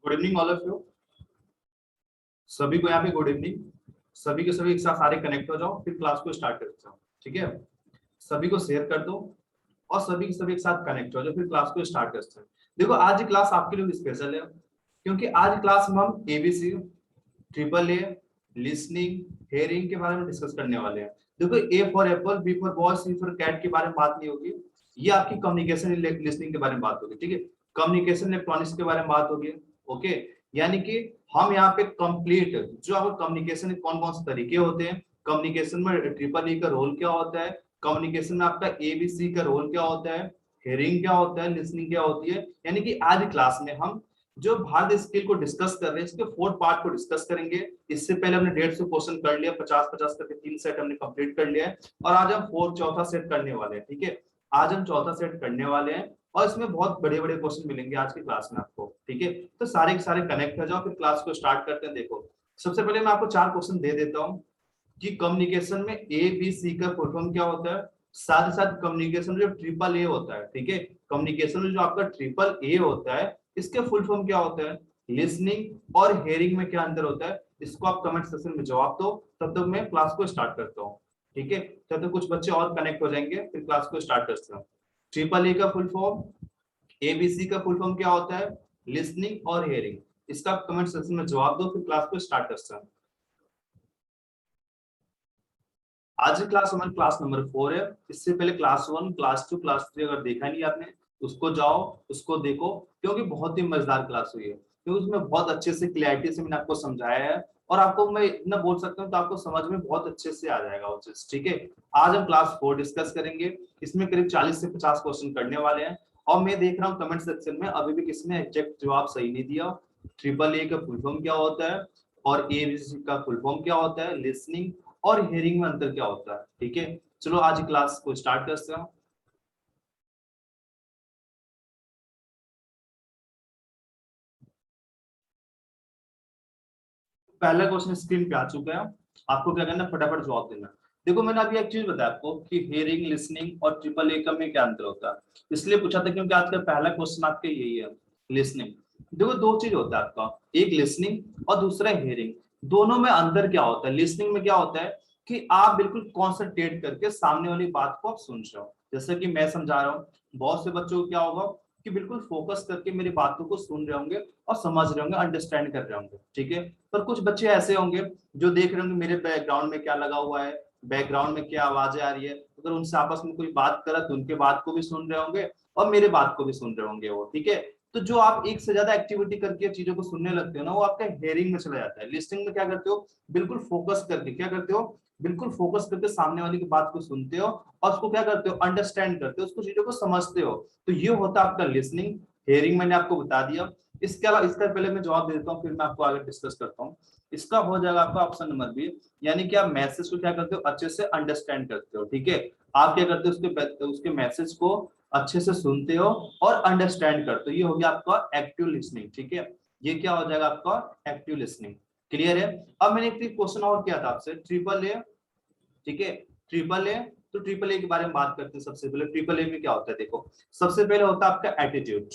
Good evening all of you. सभी को यहाँ पे गुड इवनिंग। सभी के सभी एक साथ सारे कनेक्ट हो जाओ, फिर क्लास को स्टार्ट करते जाओ। ठीक है, सभी को शेयर कर दो और सभी के सभी एक साथ कनेक्ट हो जाओ, फिर क्लास को स्टार्ट करते हैं। देखो आज की क्लास आपके लिए स्पेशल है, क्योंकि आज क्लास में हम ABC, triple A, listening, hearing के बारे में डिस्कस करने वाले हैं। देखो A for apple, B for boy, C for cat के बारे में बात नहीं होगी। ये आपकी कम्युनिकेशन लिसनिंग के बारे में बात होगी। ठीक है, कम्युनिकेशन इलेक्ट्रॉनिक्स के बारे में बात होगी। ओके, यानी कि हम यहाँ पे कंप्लीट जो आपको कम्युनिकेशन कौन कौन से तरीके होते हैं, कम्युनिकेशन में ट्रिपल ई का रोल क्या होता है, कम्युनिकेशन में आपका एबीसी का रोल क्या होता है, हेयरिंग क्या होता है, लिसनिंग क्या होती है, यानी कि आज क्लास में हम जो भारतीय स्किल को डिस्कस कर रहे हैं इसके फोर्थ पार्ट को डिस्कस करेंगे। इससे पहले हमने 150 क्वेश्चन कर लिया, 50-50 करके 3 सेट हमने कंप्लीट कर लिया है और आज हम चौथा सेट करने वाले हैं। ठीक है, आज हम चौथा सेट करने वाले हैं और इसमें बहुत बड़े बड़े क्वेश्चन मिलेंगे आज की क्लास में आपको। ठीक है, तो सारे के सारे कनेक्ट हो जाओ, फिर क्लास को स्टार्ट करते हैं। देखो सबसे पहले मैं आपको 4 क्वेश्चन दे देता हूँ कि कम्युनिकेशन में ए बी सी का फुल फॉर्म क्या होता है, साथ ही साथ कम्युनिकेशन में जो ट्रिपल ए होता है, ठीक है, कम्युनिकेशन में जो आपका ट्रिपल ए होता है इसके फुल फॉर्म क्या होता है, लिसनिंग और हेयरिंग में क्या अंतर होता है, इसको आप कमेंट सेक्शन में जवाब दो। तब तक मैं क्लास को स्टार्ट करता हूँ। ठीक है, तब तक कुछ बच्चे और कनेक्ट हो जाएंगे, फिर क्लास को स्टार्ट करते हैं। ट्रिपल ए का फुल फॉर्म, एबीसी का फुल फॉर्म क्या होता है, लिसनिंग और हेयरिंग, इसका कमेंट सेक्शन में जवाब दो, फिर क्लास को स्टार्ट करते हैं। आज की क्लास हमारी क्लास नंबर 4 है। इससे पहले क्लास 1, क्लास 2, क्लास 3 अगर देखा नहीं आपने उसको जाओ, उसको देखो, क्योंकि बहुत ही मजेदार क्लास हुई है, क्योंकि उसमें बहुत अच्छे से क्लैरिटी से मैंने आपको समझाया है और आपको मैं इतना बोल सकता हूँ तो आपको समझ में बहुत अच्छे से आ जाएगा वो चीज। ठीक है, आज हम क्लास 4 डिस्कस करेंगे। इसमें करीब 40 से 50 क्वेश्चन करने वाले हैं और मैं देख रहा हूँ कमेंट सेक्शन में अभी भी किसी ने एग्जैक्ट जवाब सही नहीं दिया। ट्रिपल ए का फुल फॉर्म क्या होता है और एबीसी का फुल फॉर्म क्या होता है, लिसनिंग और हेयरिंग में अंतर क्या होता है। ठीक है, चलो आज क्लास को स्टार्ट करते हैं। पहला क्वेश्चन स्क्रीन पे आ चुका है, आपको क्या करना है, फटाफट जवाब देना। देखो मैंने अभी एक चीज बताया आपको कि हेयरिंग, लिसनिंग और ट्रिपल ए का में क्या अंतर होता है, इसलिए पूछा था क्योंकि आज का पहला क्वेश्चन आपके यही है, लिसनिंग। देखो दो चीज होता है आपका, एक लिसनिंग और दूसरा हेयरिंग। दोनों में अंतर क्या होता है, लिसनिंग में क्या होता है कि आप बिल्कुल कॉन्सेंट्रेट करके सामने वाली बात को आप सुन रहे हो, जैसे कि मैं समझा रहा हूँ, बहुत से बच्चों को क्या होगा कि बिल्कुल फोकस करके मेरी बातों को सुन रहे होंगे और समझ रहे होंगे, अंडरस्टैंड कर रहे होंगे। ठीक है, पर कुछ बच्चे ऐसे होंगे जो देख रहे होंगे मेरे बैकग्राउंड में क्या लगा हुआ है, बैकग्राउंड में क्या आवाजें आ रही है, अगर उनसे आपस में कोई बात करा तो उनके बात को भी सुन रहे होंगे और मेरे बात को भी सुन रहे होंगे वो। ठीक है, तो जो आप एक से ज्यादा एक्टिविटी करके चीजों को सुनने लगते हो ना, वो आपका हेयरिंग में चला जाता है। लिसनिंग में क्या करते हो, बिल्कुल फोकस करके क्या करते हो, बिल्कुल फोकस करके सामने वाले की बात को सुनते हो और उसको क्या करते हो, अंडरस्टैंड करते हो, उसको चीजों को समझते हो। तो ये होता है आपका लिसनिंग। हेयरिंग मैंने आपको बता दिया। इसके अलावा इसका पहले मैं जवाब दे देता हूँ, फिर मैं आपको आगे डिस्कस करता हूँ। इसका हो जाएगा आपका ऑप्शन नंबर बी, यानी कि आप मैसेज को क्या करते हो, अच्छे से अंडरस्टैंड करते हो। ठीक है, आप क्या करते हो, उसके मैसेज को अच्छे से सुनते हो और अंडरस्टैंड करते हो, ये हो गया आपका एक्टिव लिसनिंग। ठीक है, ये क्या हो जाएगा आपका एक्टिव लिसनिंग। क्लियर है। अब मैंने एक क्वेश्चन और किया था आपसे, ट्रिपल ए। ठीक है, ट्रिपल ए, तो ट्रिपल ए के बारे में बात करते हैं। सबसे पहले ट्रिपल ए में क्या होता है, देखो सबसे पहले होता है आपका एटीट्यूड।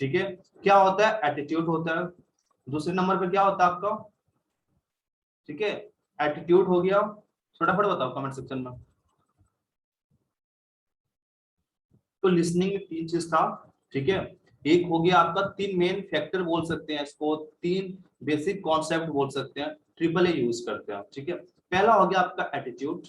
ठीक है, क्या होता है, एटीट्यूड होता है। दूसरे नंबर पे क्या होता है आपका, ठीक है, एटीट्यूड हो गया। फटाफट बताओ कमेंट सेक्शन में। तो लिसनिंग में 3 चीज था। ठीक है, एक हो गया आपका, 3 मेन फैक्टर बोल सकते हैं इसको, 3 बेसिक कॉन्सेप्ट बोल सकते हैं ट्रिपल ए यूज करते हैं। ठीक है, पहला हो गया आपका एटीट्यूड,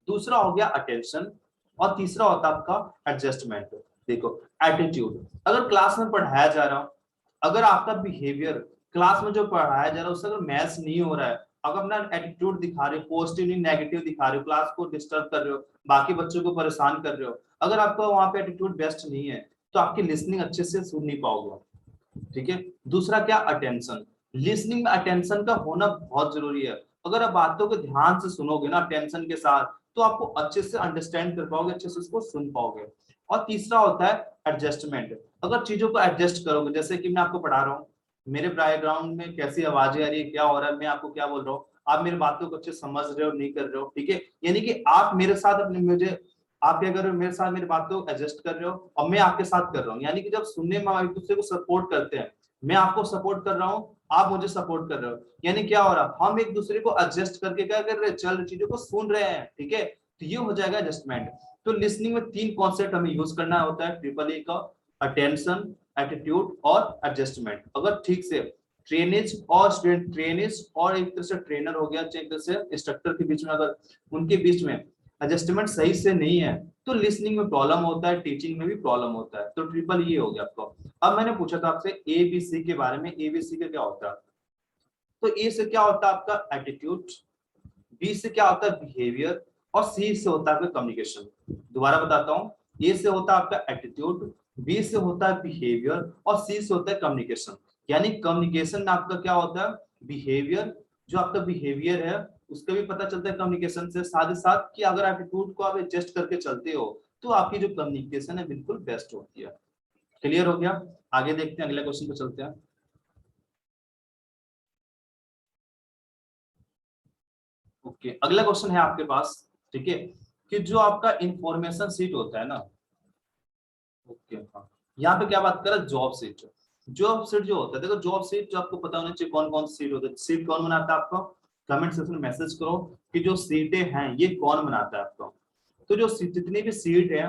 दूसरा हो गया अटेंशन और तीसरा होता है आपका एडजस्टमेंट। देखो एटीट्यूड, अगर क्लास में पढ़ाया जा रहा हो, अगर आपका बिहेवियर क्लास में जो पढ़ाया जा रहा है उससे अगर मैच नहीं हो रहा है, अगर अपना एटीट्यूड दिखा रहे हो, पॉजिटिव नहीं नेगेटिव दिखा रहे हो, क्लास को डिस्टर्ब कर रहे हो, बाकी बच्चों को परेशान कर रहे हो, अगर आपका वहां पे एटीट्यूड बेस्ट नहीं है तो आपकी लिसनिंग अच्छे से सुन नहीं पाओगे। ठीक है, दूसरा क्या, अटेंशन। लिसनिंग में अटेंशन का होना बहुत जरूरी है। अगर आप बातों को ध्यान से सुनोगे ना अटेंशन के साथ, तो आपको अच्छे से अंडरस्टैंड कर पाओगे, अच्छे से उसको सुन पाओगे। और तीसरा होता है एडजस्टमेंट। अगर चीजों को एडजस्ट करोगे, जैसे कि मैं आपको पढ़ा रहा हूँ, मेरे बैकग्राउंड में कैसी आवाजें आ रही है, क्या हो रहा है, मैं आपको क्या बोल रहा हूँ, आप मेरी बातों को अच्छे समझ रहे हो नहीं कर रहे हो। ठीक है, यानी कि आप मेरे साथ अपने मुझे आप क्या कर रहे हो, मेरे साथ मेरी बातों को एडजस्ट कर रहे हो और मैं आपके साथ कर रहा हूँ, यानी कि जब सुनने में एक दूसरे को सपोर्ट करते हैं, मैं आपको सपोर्ट कर रहा हूँ, आप मुझे सपोर्ट कर रहे हो, यानी क्या हो रहा है, हम एक दूसरे को एडजस्ट करके क्या कर रहे हैं, चल चीजों को सुन रहे हैं, ठीक है, तो ये हो जाएगा एडजस्टमेंट। तो लिसनिंग में 3 कॉन्सेप्ट हमें यूज करना होता है ट्रिपल ए का, अटेंशन, एटीट्यूड और एडजस्टमेंट। अगर ठीक से ट्रेनेज और स्टूडेंट, ट्रेनेज और एक तरह से ट्रेनर हो गया, एक तरह से इंस्ट्रक्टर के बीच में अगर उनके बीच में एडजस्टमेंट सही से नहीं है तो लिसनिंग में प्रॉब्लम होता है, टीचिंग में भी प्रॉब्लम होता है। तो ट्रिपल ये हो गया आपको। अब मैंने पूछा था आपसे एबीसी के बारे में, एबीसी का क्या होता है, तो ए से क्या होता है आपका एटीट्यूड, बी से क्या होता है बिहेवियर, और सी से होता है आपका कम्युनिकेशन। दोबारा बताता हूँ, ए से होता है आपका एटीट्यूड, बी से होता है बिहेवियर और सी से होता है कम्युनिकेशन। यानी कम्युनिकेशन में आपका क्या होता है बिहेवियर, जो आपका बिहेवियर है उसका भी पता चलता है कम्युनिकेशन से, साथ ही साथ कि अगर एटीट्यूड को आप एडजस्ट करके चलते हो तो आपकी जो कम्युनिकेशन है बिल्कुल बेस्ट होती है। क्लियर हो गया? आगे देखते हैं, अगले क्वेश्चन पे चलते हैं। ओके, अगला क्वेश्चन है आपके पास, ठीक है, कि जो आपका इंफॉर्मेशन सीट होता है ना, ओके हाँ, यहाँ पे क्या बात कर रहा है, जॉब सीट। जॉब सीट जो होता है, देखो जॉब सीट जो आपको पता होना चाहिए कौन कौन सी सीट होता है, सीट कौन बनाता है आपको, कमेंट सेक्शन में मैसेज करो कि जो सीटें हैं ये कौन बनाता है आपको। तो जो जितनी भी सीट है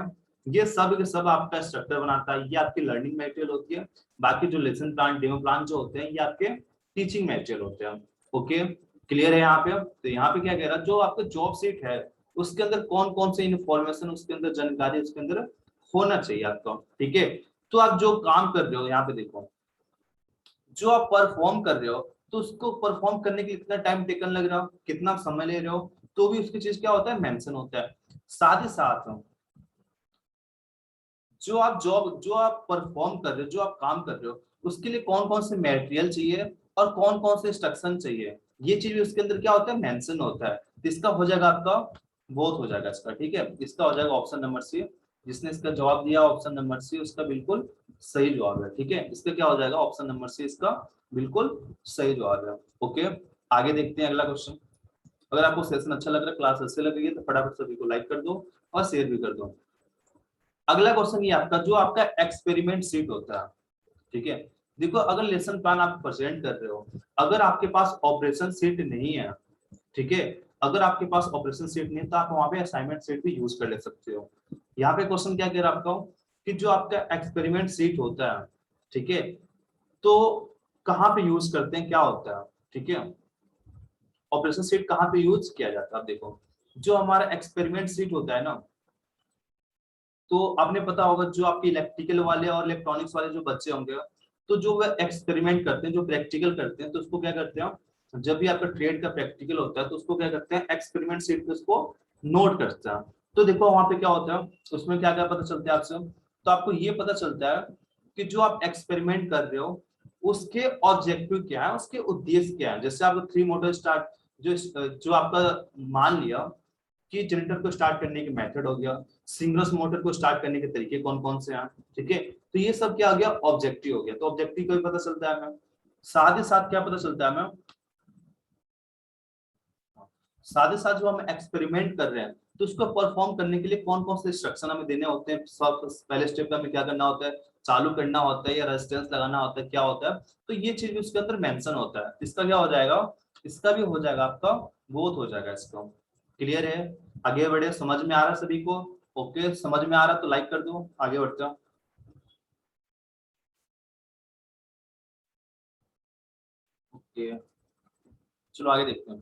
ये सब के सब आपका इंस्ट्रक्टर बनाता है, ये आपकी लर्निंग मटेरियल होती है। बाकी जो लेसन प्लान, डेमो प्लान जो होते हैं ये आपके टीचिंग मटेरियल होते हैं। ओके, क्लियर है यहाँ पे? तो यहाँ पे क्या कह रहा है, जो आपका जॉब सीट है उसके अंदर कौन कौन से इन्फॉर्मेशन, उसके अंदर जानकारी उसके अंदर होना चाहिए आपको, ठीक है। तो आप जो काम कर रहे हो यहाँ पे देखो, जो आप परफॉर्म कर रहे हो तो उसको परफॉर्म करने के लिए कितना टाइम टेकन लग रहा हो, कितना समय ले रहे हो, तो भी उसकी चीज क्या होता है, मेंशन होता है। साथ ही साथ जो आप परफॉर्म कर रहे हो, जो आप काम कर रहे हो, उसके लिए कौन कौन से मटेरियल चाहिए और कौन कौन से इंस्ट्रक्शन चाहिए, ये चीज भी उसके अंदर क्या होता है, मेंशन होता है। तो इसका हो जाएगा आपका, बहुत हो जाएगा इसका, ठीक है, इसका हो जाएगा ऑप्शन नंबर सी। जिसने इसका जवाब दिया ऑप्शन नंबर सी उसका बिल्कुल सही जवाब है, ठीक है, इसका क्या हो जाएगा, ऑप्शन नंबर सी इसका बिल्कुल सही जवाब है। ओके, आगे देखते हैं अगला क्वेश्चन। अगर आपको सेशन अच्छा लग रहा है, क्लास अच्छी लग रही है तो फटाफट सभी को लाइक कर दो और शेयर भी कर दो। अगला क्वेश्चन ये आपका, जो आपका एक्सपेरिमेंट सीट होता है, ठीक है, देखो अगर लेसन प्लान आप प्रेजेंट कर रहे हो, अगर आपके पास ऑपरेशन सीट नहीं है, ठीक है, अगर आपके पास ऑपरेशन सीट नहीं है तो आप वहां पे असाइनमेंट सीट भी यूज कर ले सकते हो। यहाँ पे क्वेश्चन क्या कह रहा है आपका, कि जो आपका एक्सपेरिमेंट सीट होता है, ठीक है, तो कहाँ पे यूज करते हैं, क्या होता है, ठीक है, ऑपरेशन सीट कहाँ पे यूज किया जाता है। आप देखो, जो हमारा एक्सपेरिमेंट सीट होता है ना, तो आपने पता होगा जो आपके इलेक्ट्रिकल वाले और इलेक्ट्रॉनिक्स वाले जो बच्चे होंगे, तो जो वह एक्सपेरिमेंट करते हैं, जो प्रैक्टिकल करते हैं, तो उसको क्या करते हैं, जब भी आपका ट्रेड का प्रैक्टिकल होता है तो उसको क्या करते हैं, एक्सपेरिमेंट सीट पे उसको नोट करते हैं। तो देखो वहां पे क्या होता है, उसमें क्या क्या पता चलता है आपसे, तो आपको ये पता चलता है कि जो आप एक्सपेरिमेंट कर रहे हो उसके ऑब्जेक्टिव क्या है, उसके उद्देश्य क्या है। जैसे आपको 3 मोटर स्टार्ट, जो आपका मान लिया कि जनरेटर को स्टार्ट करने के मेथड हो गया, सिंक्रोनस मोटर को स्टार्ट करने के तरीके कौन कौन से हैं, ठीक है, तो ये सब क्या हो गया, ऑब्जेक्टिव हो गया। तो ऑब्जेक्टिव को भी पता चलता है हमें, साथ ही साथ क्या पता चलता है हमें, साथ ही साथ जो हम एक्सपेरिमेंट कर रहे हैं तो उसको परफॉर्म करने के लिए कौन कौन से इंस्ट्रक्शन हमें देने होते हैं। सब पहले स्टेप में हमें क्या करना होता है, चालू करना होता है या रेजिस्टेंस लगाना होता है, क्या होता है, तो ये चीज भी उसके अंदर मेंशन होता है। इसका क्या हो जाएगा, इसका भी हो जाएगा आपका, बहुत हो जाएगा इसका। क्लियर है? आगे बढ़े, समझ में आ रहा है सभी को? ओके, समझ में आ रहा तो लाइक कर दो, आगे बढ़ते हैं। ओके, चलो आगे देखते हैं।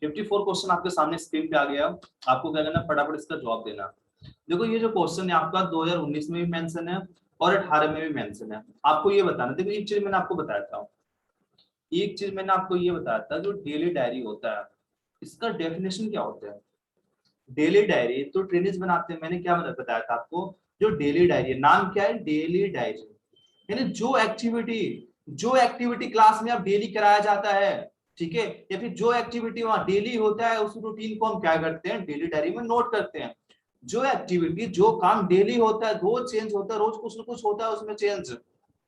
54 क्वेश्चन आपके सामने स्क्रीन पे आ गया। आपको क्या करना है, फटाफट इसका जवाब देना। देखो ये जो क्वेश्चन है आपका 2019 में भी मेंशन है और 18 में भी मेंशन है। आपको ये बताना, देखो एक चीज मैंने आपको बताया था, एक चीज मैंने आपको ये बताया था, जो डेली डायरी होता है इसका डेफिनेशन क्या होता है। डेली डायरी तो ट्रेनिंग बनाते हैं, मैंने क्या बताया था आपको, जो डेली डायरी है, नाम क्या है, डेली डायरी, यानी जो एक्टिविटी क्लास में अब डेली कराया जाता है, ठीक है, या फिर जो एक्टिविटी वहां डेली होता है उस रूटीन को हम क्या करते हैं, डेली डायरी में नोट करते हैं। जो एक्टिविटी, जो काम डेली होता है, रोज चेंज होता है, रोज कुछ ना कुछ होता है उसमें चेंज,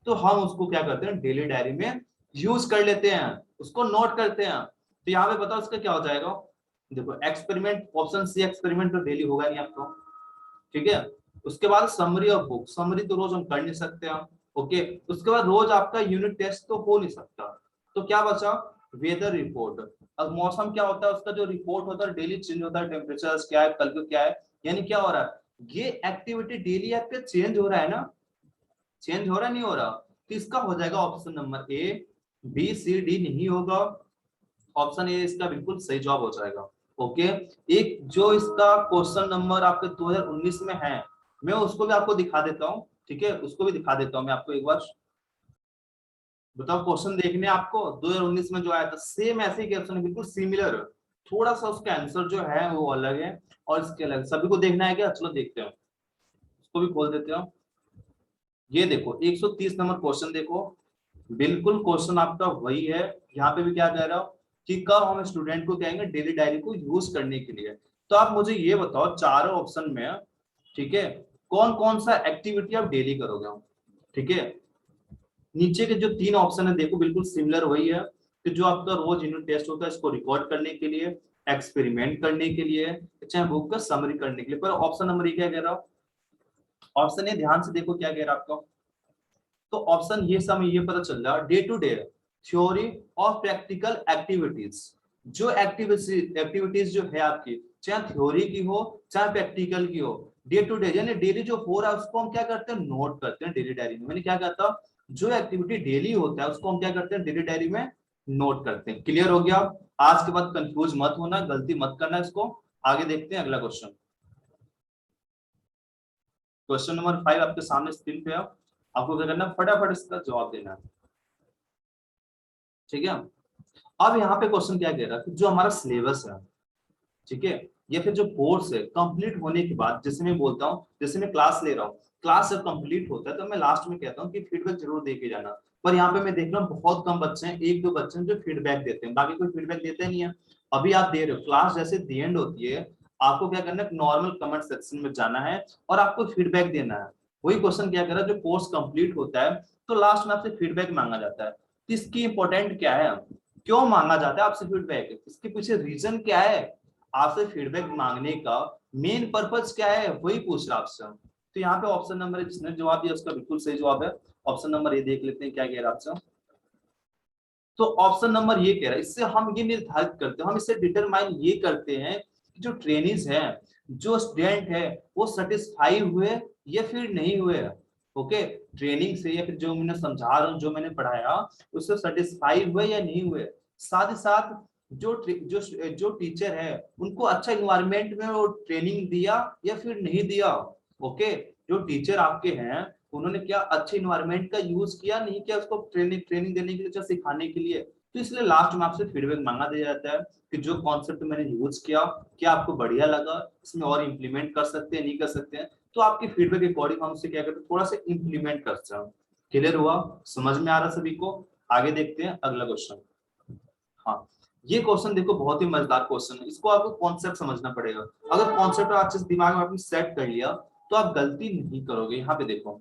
तो हम उसको क्या करते हैं, डेली डायरी में यूज कर लेते हैं, उसको नोट करते हैं। तो यहाँ पे बताओ इसका क्या हो जाएगा, देखो एक्सपेरिमेंट, ऑप्शन सी एक्सपेरिमेंट तो डेली होगा नहीं आपको, ठीक है। उसके बाद समरी और बुक, समरी तो रोज हम कर नहीं सकते हैं, ओके, उसके बाद रोज आपका यूनिट टेस्ट तो हो नहीं सकता, तो क्या बचा, वेदर रिपोर्ट। अब मौसम क्या होता है, उसका जो रिपोर्ट होता है डेली चेंज होता है, टेम्परेचर क्या है, कल को क्या है, यानी क्या हो रहा है, ये एक्टिविटी डेली आपका चेंज हो रहा है ना, चेंज हो रहा है नहीं हो रहा, तो इसका हो जाएगा option number A, B C D नहीं होगा, ऑप्शन ए इसका बिल्कुल सही जवाब हो जाएगा। ओके, एक जो इसका क्वेश्चन नंबर आपके 2019 में है, मैं उसको भी आपको दिखा देता हूँ, ठीक है, उसको भी दिखा देता हूँ मैं आपको एक बार। बताओ क्वेश्चन देखने आपको 2019 में जो आया था, सेम ऐसे ही क्वेश्चन है, बिल्कुल सिमिलर, थोड़ा सा उसका आंसर जो है वो अलग है और इसके अलग, सभी को देखना है क्या, चलो देखते हैं, उसको भी खोल देते हो। ये देखो 130 नंबर क्वेश्चन देखो, बिल्कुल क्वेश्चन आपका वही है, यहाँ पे भी क्या कह रहा हूँ कि कब हम स्टूडेंट को कहेंगे डेली डायरी को यूज करने के लिए। तो आप मुझे ये बताओ चारों ऑप्शन में, ठीक है, कौन कौन सा एक्टिविटी आप डेली करोगे, ठीक है, नीचे के जो 3 ऑप्शन है देखो बिल्कुल सिमिलर वही है, कि जो आपका रोज यूनिट टेस्ट होता है इसको रिकॉर्ड करने के लिए, एक्सपेरिमेंट करने के लिए, चाहे बुक का समरी करने के लिए, पर ऑप्शन नंबर ये क्या कह रहा हूँ, ऑप्शन ए ध्यान से देखो क्या कह रहा है आपका, तो ऑप्शन ये समय ये पता चल रहा डे टू डे थ्योरी और प्रैक्टिकल एक्टिविटीज, जो एक्टिविटीज जो है आपकी, चाहे थ्योरी की हो चाहे प्रैक्टिकल की हो, डे टू डे यानी डेली जो हो रहा है उसको हम क्या करते हैं, नोट करते हैं डेली डायरी में। मैंने क्या कहता, जो एक्टिविटी डेली होता है उसको हम क्या करते हैं, डेली डायरी में नोट करते हैं। क्लियर हो गया, आज के बाद कंफ्यूज मत होना, गलती मत करना इसको। आगे देखते हैं अगला क्वेश्चन, क्वेश्चन नंबर 5 आपके सामने स्क्रीन पे है, आपको क्या करना है, फटाफट इसका जवाब देना है, ठीक है। अब यहाँ पे क्वेश्चन क्या कह रहा है कि जो हमारा सिलेबस है, ठीक है, या फिर जो कोर्स है कंप्लीट होने के बाद, जैसे मैं बोलता हूँ, जैसे मैं क्लास ले रहा हूँ, क्लास जब कंप्लीट होता है तो मैं लास्ट में कहता हूँ कि फीडबैक जरूर दे के जाना, पर यहाँ पे मैं देख रहा हूँ बहुत कम बच्चे हैं, 1-2 बच्चे हैं जो फीडबैक देते हैं, बाकी कोई फीडबैक देते नहीं है। अभी आप दे रहे हो, क्लास जैसे दी एंड होती है, आपको क्या करना है, नॉर्मल कमेंट सेक्शन में जाना है और आपको फीडबैक देना है। वही क्वेश्चन क्या कर रहा है, जो कोर्स कंप्लीट होता है तो लास्ट में आपसे फीडबैक मांगा जाता है, तो इसकी इंपॉर्टेंट क्या है, क्यों मांगा जाता है आपसे फीडबैक, इसके पीछे रीजन क्या है, आपसे फीडबैक मांगने का मेन पर्पस क्या है, वही पूछ रहा आपसे। तो यहाँ पे ऑप्शन नंबर जिसने जवाब दिया उसका बिल्कुल सही जवाब है, ऑप्शन नंबर ये देख लेते हैं क्या कह रहा है आपसे। तो ऑप्शन नंबर ये कह रहा है, इससे हम ये निर्धारित करते हैं, हम इससे डिटरमाइन ये करते हैं कि जो ट्रेनिंग्स है, जो स्टूडेंट है, वो सेटिस्फाई हुए या फिर नहीं हुए। ओके, ट्रेनिंग से या फिर जो मैंने समझा रहा हूँ, जो मैंने पढ़ाया उससे सेटिस्फाई हुए या नहीं हुए, साथ ही साथ जो जो जो टीचर है उनको अच्छा इन्वायरमेंट में वो ट्रेनिंग दिया या फिर नहीं दिया। ओके, जो टीचर आपके हैं उन्होंने क्या अच्छे इन्वायरमेंट का यूज किया नहीं किया, उसको ट्रेनिंग ट्रेनिंग देने के लिए, सिखाने के लिए। तो इसलिए लास्ट में आपसे फीडबैक मांगा दिया जाता है कि जो कॉन्सेप्ट मैंने यूज किया क्या आपको बढ़िया लगा, इसमें और इंप्लीमेंट कर सकते हैं नहीं कर सकते हैं, तो आपकी फीडबैक के अकॉर्डिंग हम उससे क्या करते हैं, थोड़ा सा इंप्लीमेंट करते हैं। क्लियर हुआ, समझ में आ रहा सभी को। आगे देखते हैं अगला क्वेश्चन। हाँ, ये क्वेश्चन देखो बहुत ही मजेदार क्वेश्चन है, इसको आपको कॉन्सेप्ट समझना पड़ेगा। अगर कॉन्सेप्ट अच्छे से दिमाग में आपने सेट कर लिया तो आप गलती नहीं करोगे। यहाँ पे देखो,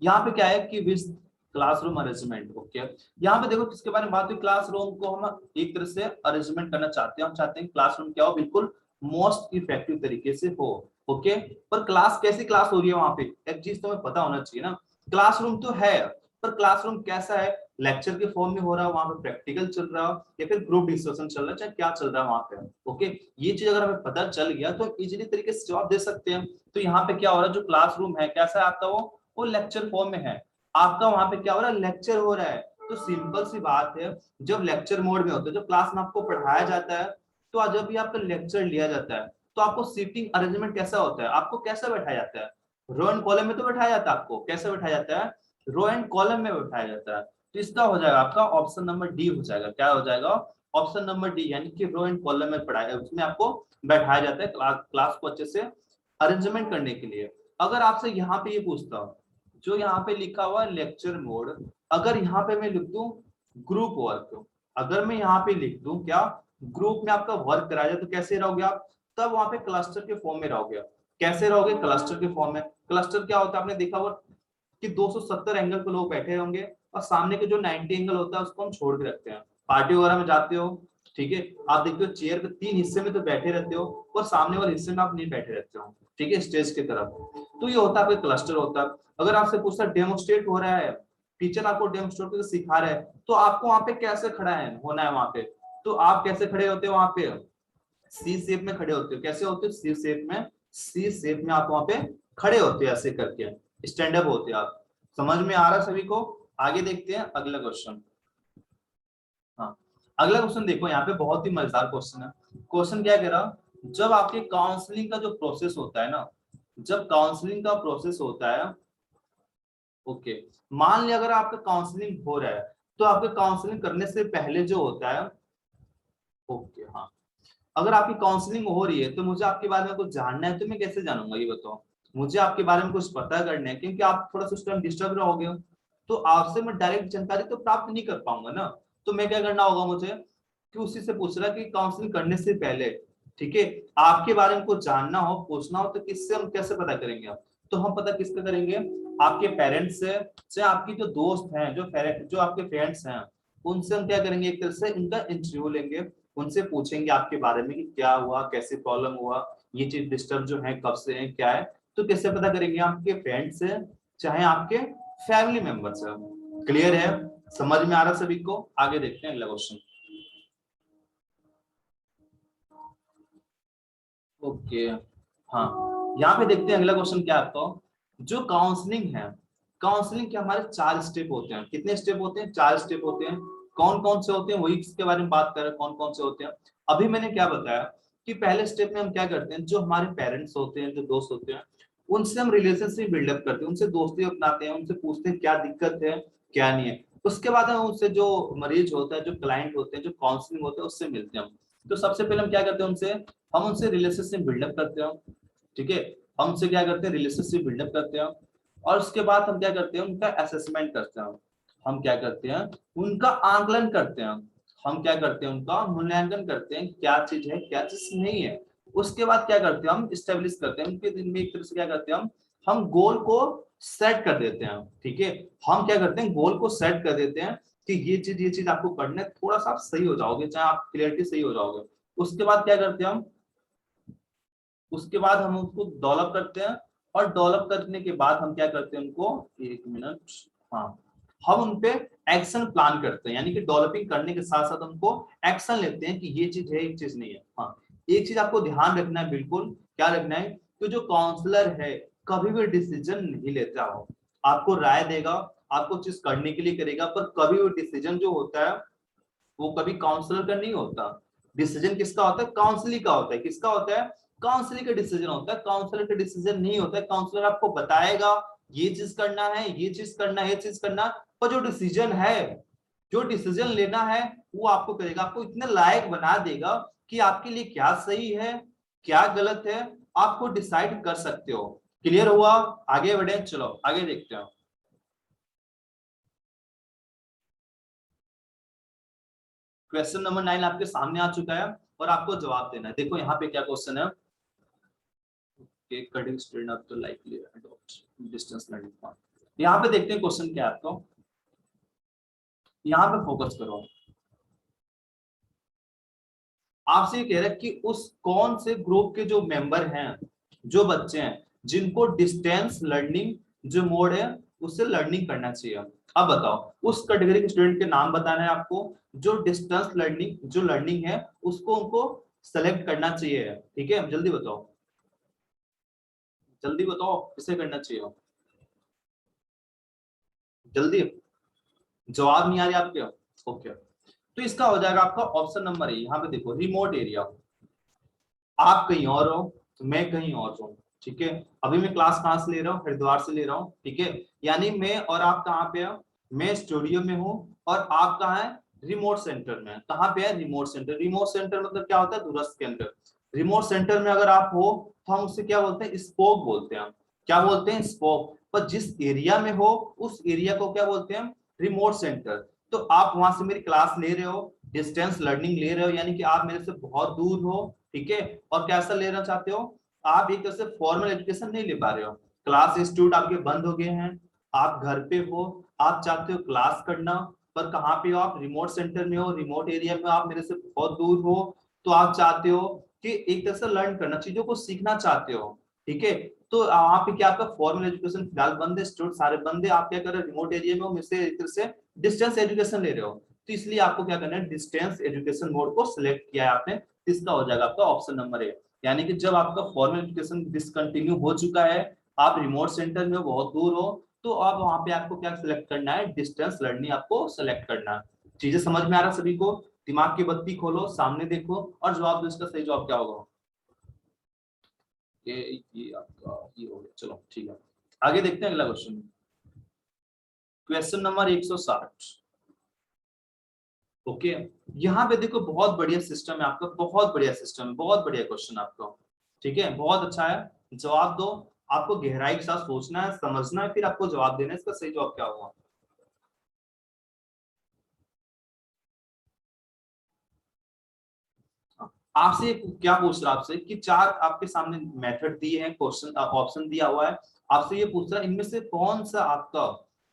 यहाँ पे क्या है कि विद क्लासरूम अरेंजमेंट। ओके, यहाँ पे देखो किसके बारे में बात हुई, क्लासरूम को हम एक तरह से अरेंजमेंट करना चाहते हैं, हम चाहते हैं क्लासरूम क्या हो, बिल्कुल मोस्ट इफेक्टिव तरीके से हो। ओके, पर क्लास कैसी क्लास हो रही है, वहां पे एक चीज तुम्हें पता होना चाहिए ना, क्लासरूम तो है पर क्लासरूम कैसा है, लेक्चर के फॉर्म में हो रहा है, वहां पे प्रैक्टिकल चल रहा है या फिर ग्रुप डिस्कशन चल रहा है, चाहे क्या चल रहा है वहां पे। ओके, ये चीज अगर हमें पता चल गया तो इजीली तरीके से जवाब दे सकते हैं। तो यहाँ पे क्या हो रहा है, जो क्लासरूम है कैसा है आपका, वो लेक्चर फॉर्म में है, आपका वहां पे क्या हो रहा है, लेक्चर हो रहा है। तो सिंपल सी बात है, जब लेक्चर मोड में होता है, जब क्लास में आपको पढ़ाया जाता है, तो जब भी आपका लेक्चर लिया जाता है तो आपको सीटिंग अरेंजमेंट कैसा होता है, आपको कैसा बैठाया जाता है, रो एंड कॉलम में तो बैठाया जाता है, आपको कैसे बैठाया जाता है, रो एंड कॉलम में बैठाया जाता है। तो इसका हो जाएगा आपका ऑप्शन नंबर डी हो जाएगा, क्या हो जाएगा, ऑप्शन नंबर डी, यानी कि रो एंड कॉलम में पढ़ाया, उसमें आपको बैठाया जाता है क्लास को अच्छे से अरेंजमेंट करने के लिए। अगर आपसे यहाँ पे ये पूछता हूँ, जो यहाँ पे लिखा हुआ है लेक्चर मोड, अगर यहाँ पे मैं लिख दूं ग्रुप वर्क, अगर मैं यहाँ पे लिख दूं क्या, ग्रुप में आपका वर्क कराया जाए, तो कैसे रहोगे आप, तब वहां पे क्लस्टर के फॉर्म में रहोगे। कैसे रहोगे, क्लस्टर के फॉर्म में। क्लस्टर क्या होता है, आपने देखा होगा कि 270 एंगल पे लोग बैठे होंगे और सामने के जो 90 एंगल होता है उसको हम छोड़ के रखते हैं। पार्टी वगैरह में जाते हो, ठीक है, आप देखते हो चेयर पे 3 हिस्से में तो बैठे रहते हो और सामने वाले हिस्से में आप नहीं बैठे रहते हो, ठीक है, स्टेज की तरफ। तो ये होता है आपका क्लस्टर होता है। अगर आपसे पूछता डेमोस्ट्रेट हो रहा है, टीचर आपको डेमोस्ट्रेट करके सिखा रहा है, तो आपको वहां पे कैसे खड़ा है होना है वहां पे, तो आप कैसे खड़े होते हो वहां पे, सी शेप में खड़े होते हो। कैसे होते हो, सी शेप में, सी शेप में आप वहां पे खड़े होते हो ऐसे करके, स्टैंड अप होते हो आप। समझ में आ रहा है सभी को? आगे देखते हैं अगला क्वेश्चन। हाँ, अगला क्वेश्चन देखो, यहाँ पे बहुत ही मजेदार क्वेश्चन है। क्वेश्चन क्या कह रहा, जब आपके काउंसलिंग का जो प्रोसेस होता है ना, जब काउंसलिंग का प्रोसेस होता है, ओके, मान लिया अगर आपका काउंसलिंग हो रहा है, तो आपके काउंसलिंग करने से पहले जो होता है, ओके हाँ, अगर आपकी काउंसलिंग हो रही है तो मुझे आपके बारे में कुछ जानना है, तो मैं कैसे जानूंगा ये बताओ? मुझे आपके बारे में कुछ पता करना है, क्योंकि आप थोड़ा सा उस टाइम डिस्टर्ब रहोगे, तो आपसे मैं डायरेक्ट जानकारी तो प्राप्त नहीं कर पाऊंगा ना। तो मैं क्या करना होगा मुझे, कि उसी से पूछ रहा कि काउंसलिंग करने से पहले, ठीक है, आपके बारे में कुछ जानना हो, पूछना हो, तो किससे हम कैसे पता करेंगे? आप तो हम पता किससे करेंगे, आपके पेरेंट्स से, चाहे आपकी जो दोस्त हैं, जो आपके फ्रेंड्स हैं, उनसे हम क्या करेंगे, एक तरह से इनका इंटरव्यू लेंगे, उनसे पूछेंगे आपके बारे में कि क्या हुआ, कैसे प्रॉब्लम हुआ, ये चीज डिस्टर्ब जो है कब से है, क्या है। तो कैसे पता करेंगे, आपके फ्रेंड से, चाहे आपके फैमिली मेंबर से। क्लियर है? समझ में आ रहा सभी को? आगे देखते हैं अगला क्वेश्चन। ओके हाँ, यहाँ पे देखते हैं अगला क्वेश्चन क्या है आपको। जो काउंसलिंग है, काउंसलिंग के हमारे 4 स्टेप होते हैं। कितने स्टेप होते हैं? 4 स्टेप होते हैं। कौन कौन से होते हैं वही इसके बारे में बात कर रहे हैं, कौन कौन से होते हैं। अभी मैंने क्या बताया कि पहले स्टेप में हम क्या करते हैं, जो हमारे पेरेंट्स होते हैं, जो दोस्त होते हैं, उनसे हम रिलेशनशिप बिल्डअप करते हैं, उनसे दोस्ती अपनाते हैं, उनसे पूछते हैं क्या दिक्कत है, क्या नहीं है। उसके बाद हम उससे, जो मरीज होता है, जो क्लाइंट होते हैं, जो काउंसलिंग होते हैं, उससे मिलते हैं हम। तो सबसे पहले हम क्या करते हैं, उनसे, हम उनसे रिलेशनशिप बिल्डअप करते हैं, ठीक है, हम उनसे क्या करते हैं, रिलेशनशिप बिल्डअप करते हैं। और उसके बाद हम क्या करते हैं, उनका असेसमेंट करते हैं, हम क्या करते हैं, उनका आंकलन करते हैं, हम क्या करते हैं, उनका मूल्यांकन करते हैं, क्या चीज है, क्या चीज नहीं है। उसके बाद क्या करते हैं, हम स्टेब्लिश करते हैं उनके दिन में, एक तरह से क्या करते हैं, हम गोल को सेट कर देते हैं, ठीक है, हम क्या करते हैं, गोल को सेट कर देते हैं कि ये चीज आपको करना है, थोड़ा सा आप सही हो जाओगे, चाहे आप क्लियरिटी सही हो जाओगे। उसके बाद क्या करते हैं हम, उसके बाद हम उसको डेवलप करते हैं, और डेवलप करने के बाद हम क्या करते हैं, उनको, एक मिनट, हाँ, हम उनपे एक्शन प्लान करते हैं, यानी कि डेवलपिंग करने के साथ साथ उनको एक्शन लेते हैं कि ये चीज है, एक चीज नहीं है। हाँ, एक चीज आपको ध्यान रखना है, बिल्कुल क्या रखना है, कि जो काउंसलर है कभी भी डिसीजन नहीं लेता हो, आपको राय देगा, आपको चीज करने के लिए करेगा, पर कभी भी डिसीजन जो होता है वो कभी काउंसलर का नहीं होता। डिसीजन किसका होता है? काउंसलिंग का होता है। किसका होता है? काउंसलिंग का डिसीजन होता है, काउंसलर का डिसीजन नहीं होता है। काउंसलर आपको बताएगा ये चीज करना है, ये चीज करना है, ये चीज करना, पर जो डिसीजन है, जो डिसीजन लेना है, वो आपको करेगा, आपको इतने लायक बना देगा कि आपके लिए क्या सही है, क्या गलत है, आपको डिसाइड कर सकते हो। क्लियर हुआ? आगे बढ़े, चलो आगे देखते हैं। क्वेश्चन नंबर 9 आपके सामने आ चुका है, और आपको जवाब देना है। देखो यहाँ पे क्या क्वेश्चन है, कटिंग स्टूडेंट अप तो likely adopt distance learning form. यहाँ पे देखते हैं क्वेश्चन क्या है आपको, यहाँ पे फोकस करो। आपसे ये कह रहा है कि उस कौन से ग्रुप के जो मेंबर हैं, जो बच्चे हैं, जिनको डिस्टेंस लर्निंग जो मोड है उससे लर्निंग करना चाहिए। अब बताओ उस कैटेगरी के स्टूडेंट के नाम बताना है आपको, जो डिस्टेंस लर्निंग जो लर्निंग है उसको उनको सेलेक्ट करना चाहिए, ठीक है, जल्दी बताओ, जल्दी बताओ किसे करना चाहिए, जल्दी, जवाब नहीं आ रही आपके? ओके, तो इसका हो जाएगा आपका ऑप्शन नंबर ए। यहाँ पे देखो, रिमोट एरिया, आप कहीं और हो, तो मैं कहीं और हूँ, ठीक है। अभी मैं क्लास कहाँ से ले रहा हूँ? हरिद्वार से ले रहा हूँ, ठीक है। यानी मैं और आप कहाँ पे हैं? मैं स्टूडियो में हूँ, और आप कहाँ है? रिमोट सेंटर में। कहाँ पे है? Remote centre. रिमोट सेंटर मतलब क्या होता है? दूरस्थ केंद्र। रिमोट सेंटर में अगर आप हो, तो हम उससे क्या बोलते हैं? स्पोक बोलते हैं। क्या बोलते हैं? स्पोक। पर जिस एरिया में हो उस एरिया को क्या बोलते हैं? Remote centre. तो आप वहां से मेरी क्लास ले रहे हो, डिस्टेंस लर्निंग ले रहे हो, यानी कि आप मेरे से बहुत दूर हो, ठीक है। और कैसा लेना चाहते हो? आप एक तरह से फॉर्मल एजुकेशन नहीं ले पा रहे हो, क्लास इंस्टीट्यूट आपके बंद हो गए हैं, आप घर पे हो, आप चाहते हो क्लास करना, पर कहाँ पे हो? आप रिमोट सेंटर में हो, रिमोट एरिया में, आप मेरे से बहुत दूर हो। तो आप चाहते हो कि एक तरह से लर्न करना, चीजों को सीखना चाहते हो, ठीक है। तो वहां पे क्या आपका फॉर्मल एजुकेशन फिलहाल बंद है, स्टूडेंट सारे बंद है, आप क्या कर रहे हो रिमोट एरिया में हो, से एक तरह से डिस्टेंस एजुकेशन ले रहे हो, तो इसलिए आपको क्या करना है डिस्टेंस एजुकेशन मोड को सिलेक्ट किया है आपने, इसका हो जाएगा आपका ऑप्शन नंबर ए। यानी कि जब आपका फॉर्मल एजुकेशन डिसकंटिन्यू हो चुका है, आप रिमोट सेंटर में हो, बहुत दूर हो, तो अब वहां पे आपको क्या सिलेक्ट करना है, डिस्टेंस लर्निंग आपको सिलेक्ट करना है। चीजें समझ में आ रहा सभी को? दिमाग की बत्ती खोलो, सामने देखो और जवाब दो, इसका सही जवाब क्या होगा? ये आपका ये हो गया, चलो ठीक है, आगे देखते हैं अगला क्वेश्चन। Question number 160। ओके, यहाँ पे देखो बहुत बढ़िया सिस्टम है आपका, बहुत बढ़िया सिस्टम है, बहुत बढ़िया क्वेश्चन आपका, ठीक है, बहुत अच्छा है। जवाब दो, आपको गहराई के साथ सोचना है, समझना है, फिर आपको जवाब देना है, इसका सही जवाब क्या होगा? आपसे क्या पूछ रहा है, आपसे कि चार आपके सामने मेथड दिए हैं, क्वेश्चन ऑप्शन दिया हुआ है, आपसे ये पूछ रहा है इनमें से कौन सा आपका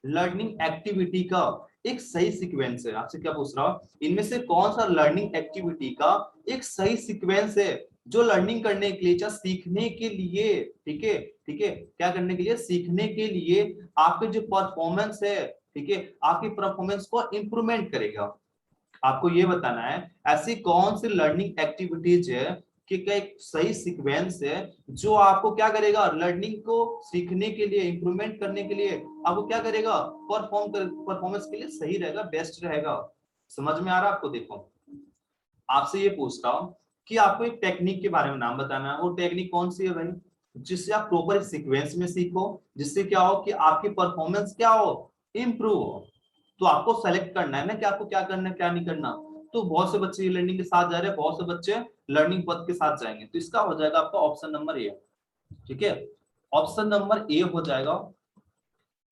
लर्निंग एक्टिविटी का एक सही सीक्वेंस है। आपसे क्या पूछ रहा है, इनमें से कौन सा लर्निंग एक्टिविटी का एक सही सीक्वेंस है जो लर्निंग करने के लिए, चाहे सीखने के लिए, ठीक है, ठीक है, क्या करने के लिए, सीखने के लिए आपके जो परफॉर्मेंस है, ठीक है, आपकी परफॉर्मेंस को इंप्रूवमेंट करेगा। आपको ये बताना है ऐसी कौन सी लर्निंग एक्टिविटीज है कि क्या एक सही सीक्वेंस है जो आपको क्या करेगा, लर्निंग को सीखने के लिए, इंप्रूवमेंट करने के लिए आपको क्या करेगा, परफॉर्मेंस के लिए सही रहेगा, बेस्ट रहेगा। समझ में आ रहा है आपको? देखो, आपसे ये पूछता हूँ कि आपको एक टेक्निक के बारे में नाम बताना है, वो टेक्निक कौन सी है भाई, जिससे आप प्रॉपर सीक्वेंस में सीखो, जिससे क्या हो कि आपकी परफॉर्मेंस क्या हो, इंप्रूव हो। तो आपको सेलेक्ट करना है ना कि आपको क्या करना है, क्या नहीं करना। तो बहुत से बच्चे लर्निंग के साथ जा रहे हैं, बहुत से बच्चे लर्निंग पथ के साथ जाएंगे, तो इसका हो जाएगा आपका ऑप्शन नंबर ए, ठीक है, ऑप्शन नंबर ए हो जाएगा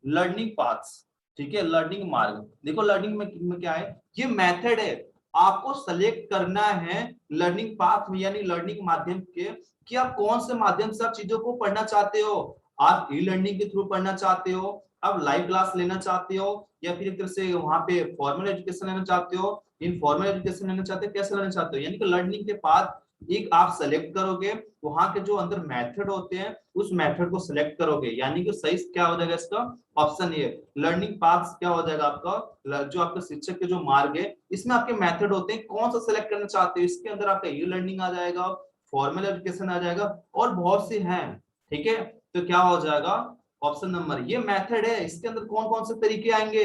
लर्निंग पाथ्स, ठीक है, लर्निंग मार्ग। देखो लर्निंग में क्या है, ये मेथड है, आपको सेलेक्ट करना है लर्निंग पाथ में, यानी लर्निंग माध्यम के, कि आप कौन से माध्यम से आप चीजों को पढ़ना चाहते हो। आप ई लर्निंग के थ्रू पढ़ना चाहते हो, आप लाइव क्लास लेना चाहते हो, या फिर एक तरह से वहां पे फॉर्मल एजुकेशन लेना चाहते हो, इनफॉर्मल एजुकेशन लेना चाहते हो, कैसे लेना चाहते हो, यानी कि लर्निंग के पाथ एक आप सेलेक्ट करोगे, वहां के जो अंदर मेथड होते हैं उस मेथड को सिलेक्ट करोगे, यानी कि सही क्या हो जाएगा इसका ऑप्शन ये, लर्निंग पाथ्स क्या हो जाएगा आपका, जो आपका शिक्षक के जो मार्ग है इसमें आपके मेथड होते हैं, कौन सा सिलेक्ट करना चाहते हो, इसके अंदर आपका ई लर्निंग आ जाएगा, फॉर्मल एजुकेशन आ जाएगा, और बहुत से हैं, ठीक है। तो क्या हो जाएगा ऑप्शन नंबर, ये मेथड है, इसके अंदर कौन कौन से तरीके आएंगे।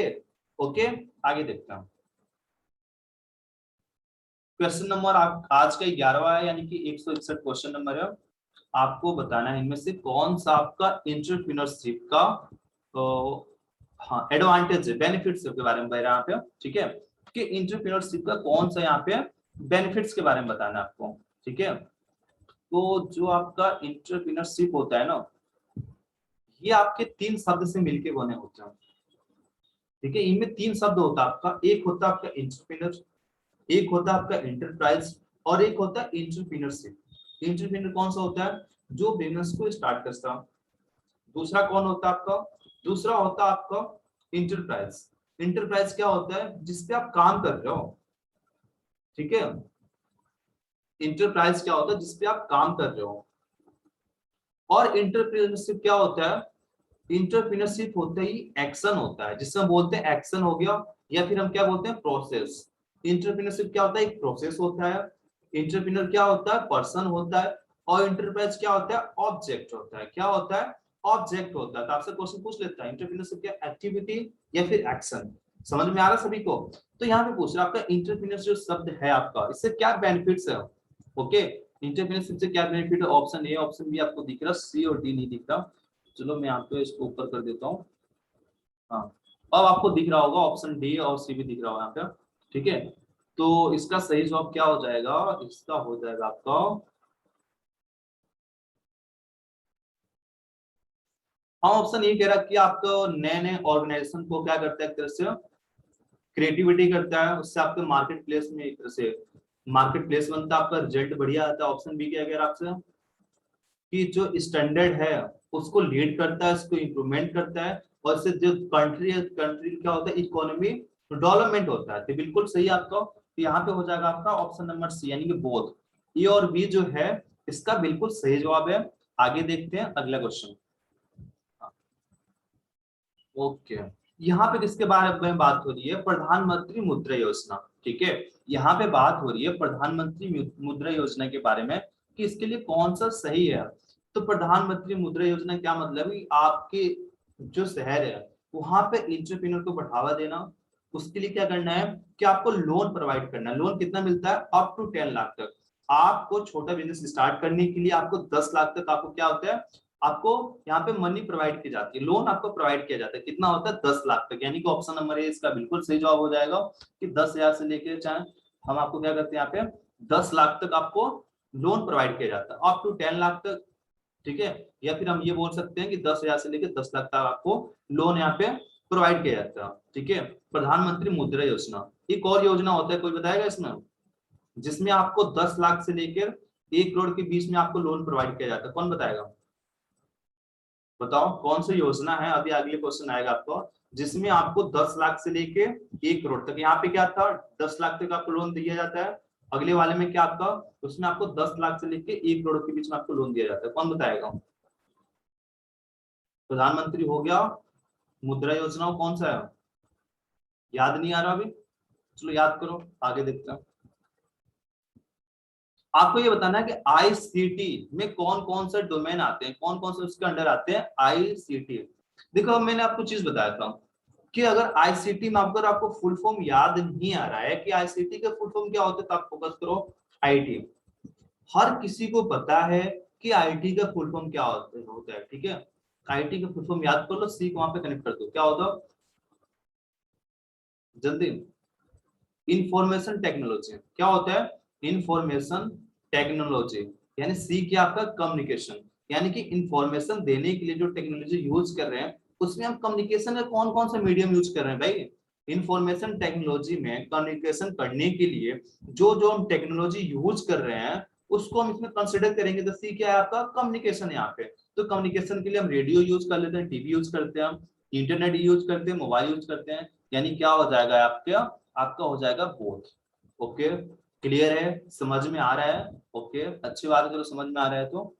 ओके, आगे देखते हैं। क्वेश्चन नंबर आज का 11वां है, यानी कि 161 क्वेश्चन नंबर है। आपको बताना है इनमें से कौन सा आपका एंटरप्रेन्योरशिप का हाँ एडवांटेज है, बेनिफिट्स के बारे में बता रहा है यहाँ पे, ठीक है, कि एंटरप्रेन्योरशिप का कौन सा यहाँ पे बेनिफिट्स के बारे में बताना है आपको, ठीक है। तो जो आपका एंटरप्रेन्योरशिप होता है ना, ये आपके तीन शब्द से मिलके बने होते हैं, ठीक है, इनमें तीन शब्द होता है आपका, एक होता है आपका एंटरप्रेन्योर, एक होता है आपका एंटरप्राइज, और एक होता है एंटरप्रेन्योरशिप। एंटरप्रेन्योर कौन सा होता है, जो बिजनेस को स्टार्ट करता है। दूसरा कौन होता है आपका, दूसरा होता है आपका इंटरप्राइज। इंटरप्राइज क्या होता है, जिसपे आप काम कर रहे हो, ठीक है, इंटरप्राइज क्या होता है जिसपे आप काम कर रहे हो। और इंटरप्रेन्योरशिप क्या होता है, इंटरप्रेन्योरशिप होते ही एक्शन होता है, जिसमें बोलते हैं एक्शन हो गया, या फिर हम क्या बोलते हैं प्रोसेस। इंटरप्रेन्योरशिप क्या होता है, एक प्रोसेस होता है। इंटरप्रेन्योर क्या होता है, पर्सन होता है। और इंटरप्राइज क्या होता है, ऑब्जेक्ट होता है। क्या होता है, ऑब्जेक्ट होता है। तो आपसे क्वेश्चन पूछ लेता है इंटरप्रेन्योरशिप क्या एक्टिविटी या फिर एक्शन। समझ में आ रहा है सभी को? तो यहाँ पे पूछ रहा है आपका इंटरप्रेन्योरशिप शब्द है आपका, इससे क्या बेनिफिट्स है। ओके, इंटरप्रेन्योरशिप से क्या बेनिफिट है, ऑप्शन ए ऑप्शन बी आपको दिख रहा, सी और डी नहीं दिख रहा। चलो मैं यहाँ पे इसको ऊपर कर देता हूँ। हाँ, अब आपको दिख रहा होगा ऑप्शन डी और सी भी दिख रहा होगा यहाँ पे, ठीक है। तो इसका सही जवाब क्या हो जाएगा, इसका हो जाएगा आपका, हाँ ऑप्शन ये कह रहा है कि आपको नए नए ऑर्गेनाइजेशन को क्या करता है, एक तरह से क्रिएटिविटी करता है, उससे आपके मार्केट प्लेस में एक तरह से मार्केट प्लेस बनता है, आपका रिजल्ट बढ़िया आता है। ऑप्शन बी क्या कह रहा है आपसे, कि जो स्टैंडर्ड है उसको लीड करता है, उसको इंप्रूवमेंट करता है, और इससे जो कंट्री है, कंट्री क्या होता है, इकोनॉमी डेवलपमेंट होता है। तो बिल्कुल सही आपका, तो यहाँ पे हो जाएगा आपका ऑप्शन नंबर सी, यानी कि बोथ ए और बी जो है इसका बिल्कुल सही जवाब है। आगे देखते हैं अगला क्वेश्चन। ओके, यहाँ पे किसके बारे में बात हो रही है? प्रधानमंत्री मुद्रा योजना। ठीक है, यहाँ पे बात हो रही है प्रधानमंत्री मुद्रा योजना के बारे में कि इसके लिए कौन सा सही है। तो प्रधानमंत्री मुद्रा योजना क्या मतलब है? आपके जो शहर है वहां पे एंटरप्रेन्योर को बढ़ावा देना, उसके लिए क्या करना है कि आपको लोन प्रोवाइड करना है। लोन कितना मिलता है? अप टू 10 लाख तक। आपको छोटा बिजनेस स्टार्ट करने के लिए आपको 10 लाख तक आपको क्या होता है, आपको यहाँ पे मनी प्रोवाइड की जाती है, लोन आपको प्रोवाइड किया जाता है। कितना होता है? 10 लाख तक। यानी कि ऑप्शन नंबर ए इसका बिल्कुल सही जवाब हो जाएगा कि 10,000 से लेके चाहे हम आपको क्या करते हैं यहाँ पे 10 लाख तक आपको लोन प्रोवाइड किया जाता है, अप टू 10 लाख तक। ठीक है, या फिर हम ये बोल सकते हैं कि 10,000 से लेकर 10 लाख तक आपको लोन यहाँ पे प्रोवाइड किया जाता है। ठीक है, प्रधानमंत्री मुद्रा योजना। एक और योजना होता है, कोई बताएगा इसमें, जिसमें आपको 10 लाख से लेकर 1 करोड़ के बीच में आपको लोन प्रोवाइड किया जाता है? कौन बताएगा? बताओ कौन सी योजना है? अभी अगले क्वेश्चन आएगा आपको, जिसमें आपको 10 लाख से लेके 1 करोड़ तक। यहाँ पे क्या था? 10 लाख तक आपको लोन दिया जाता है। अगले वाले में क्या आपका? उसमें आपको 10 लाख से लेके 1 करोड़ के बीच में आपको लोन दिया जाता है। कौन बताएगा? प्रधानमंत्री हो गया, मुद्रा योजना कौन सा है? याद नहीं आ रहा अभी? चलो याद करो, आगे देखते हैं। आपको ये बताना है कि आईसीटी में कौन कौन से डोमेन आते हैं, कौन कौन से उसके अंडर आते हैं आईसीटी। देखो मैंने आपको चीज बताया था कि अगर आईसीटी में आपको फुल फॉर्म याद नहीं आ रहा है कि आईसीटी का फुल फॉर्म क्या होता है, तो आप फोकस करो आईटी। हर किसी को पता है कि आईटी का फुल फॉर्म क्या होता है। ठीक है, आईटी का फुल फॉर्म याद कर लो, सी को वहां पे कनेक्ट कर दो। क्या होता है जल्दी? Information technology. क्या होता है? Information technology. यानी सी क्या आपका? कम्युनिकेशन। यानी कि इंफॉर्मेशन देने के लिए जो टेक्नोलॉजी यूज कर रहे हैं उसमें हम कम्युनिकेशन में कौन कौन सा मीडियम यूज कर रहे हैं भाई? इंफॉर्मेशन टेक्नोलॉजी में कम्युनिकेशन करने के लिए जो जो हम टेक्नोलॉजी यूज कर रहे हैं उसको हम इसमें कंसिडर करेंगे। तो सी क्या है आपका? कम्युनिकेशन। यहाँ पे तो कम्युनिकेशन के लिए हम रेडियो यूज कर लेते हैं, टीवी यूज करते हैं, इंटरनेट यूज करते हैं, मोबाइल यूज करते हैं। यानी क्या हो जाएगा आपका? आपका हो जाएगा बोथ। ओके, क्लियर है? समझ में आ रहा है? ओके, अच्छी बात है, चलो समझ में आ रहा है तो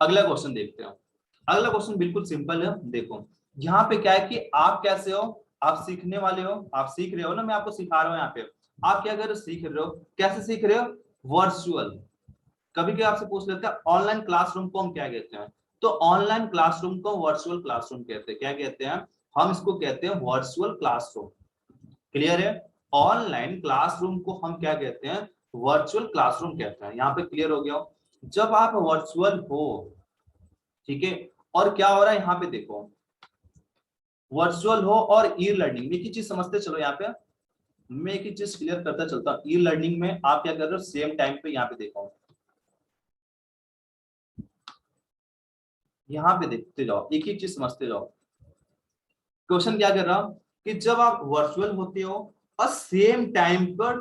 अगला क्वेश्चन देखते हैं। अगला क्वेश्चन बिल्कुल सिंपल है। देखो यहाँ पे क्या है कि आप कैसे हो, आप सीखने वाले हो, आप सीख रहे हो ना, मैं आपको सिखा रहा हूँ। यहाँ पे आप क्या कर रहे हो? सीख रहे हो। कैसे सीख रहे हो? वर्चुअल। कभी कभी आपसे पूछ लेते हैं ऑनलाइन क्लासरूम को हम क्या कहते हैं? तो ऑनलाइन क्लासरूम को वर्चुअल क्लासरूम कहते हैं। क्या कहते हैं? हम इसको कहते हैं वर्चुअल क्लासरूम। क्लियर है? ऑनलाइन क्लासरूम को हम क्या कहते हैं? वर्चुअल क्लासरूम कहते हैं। यहाँ पे क्लियर हो गया? जब आप वर्चुअल हो, ठीक है, और क्या हो रहा है यहाँ पे देखो, वर्चुअल हो और ई लर्निंग, एक ही चीज समझते चलो। यहाँ पे मैं एक ही चीज क्लियर करता चलता हूँ। ई लर्निंग में आप क्या कर रहे हो? सेम टाइम पे यहाँ पे देखो, यहाँ पे देखते जाओ, एक ही चीज समझते जाओ। क्वेश्चन क्या कर रहा हूं कि जब आप वर्चुअल होते हो और सेम टाइम पर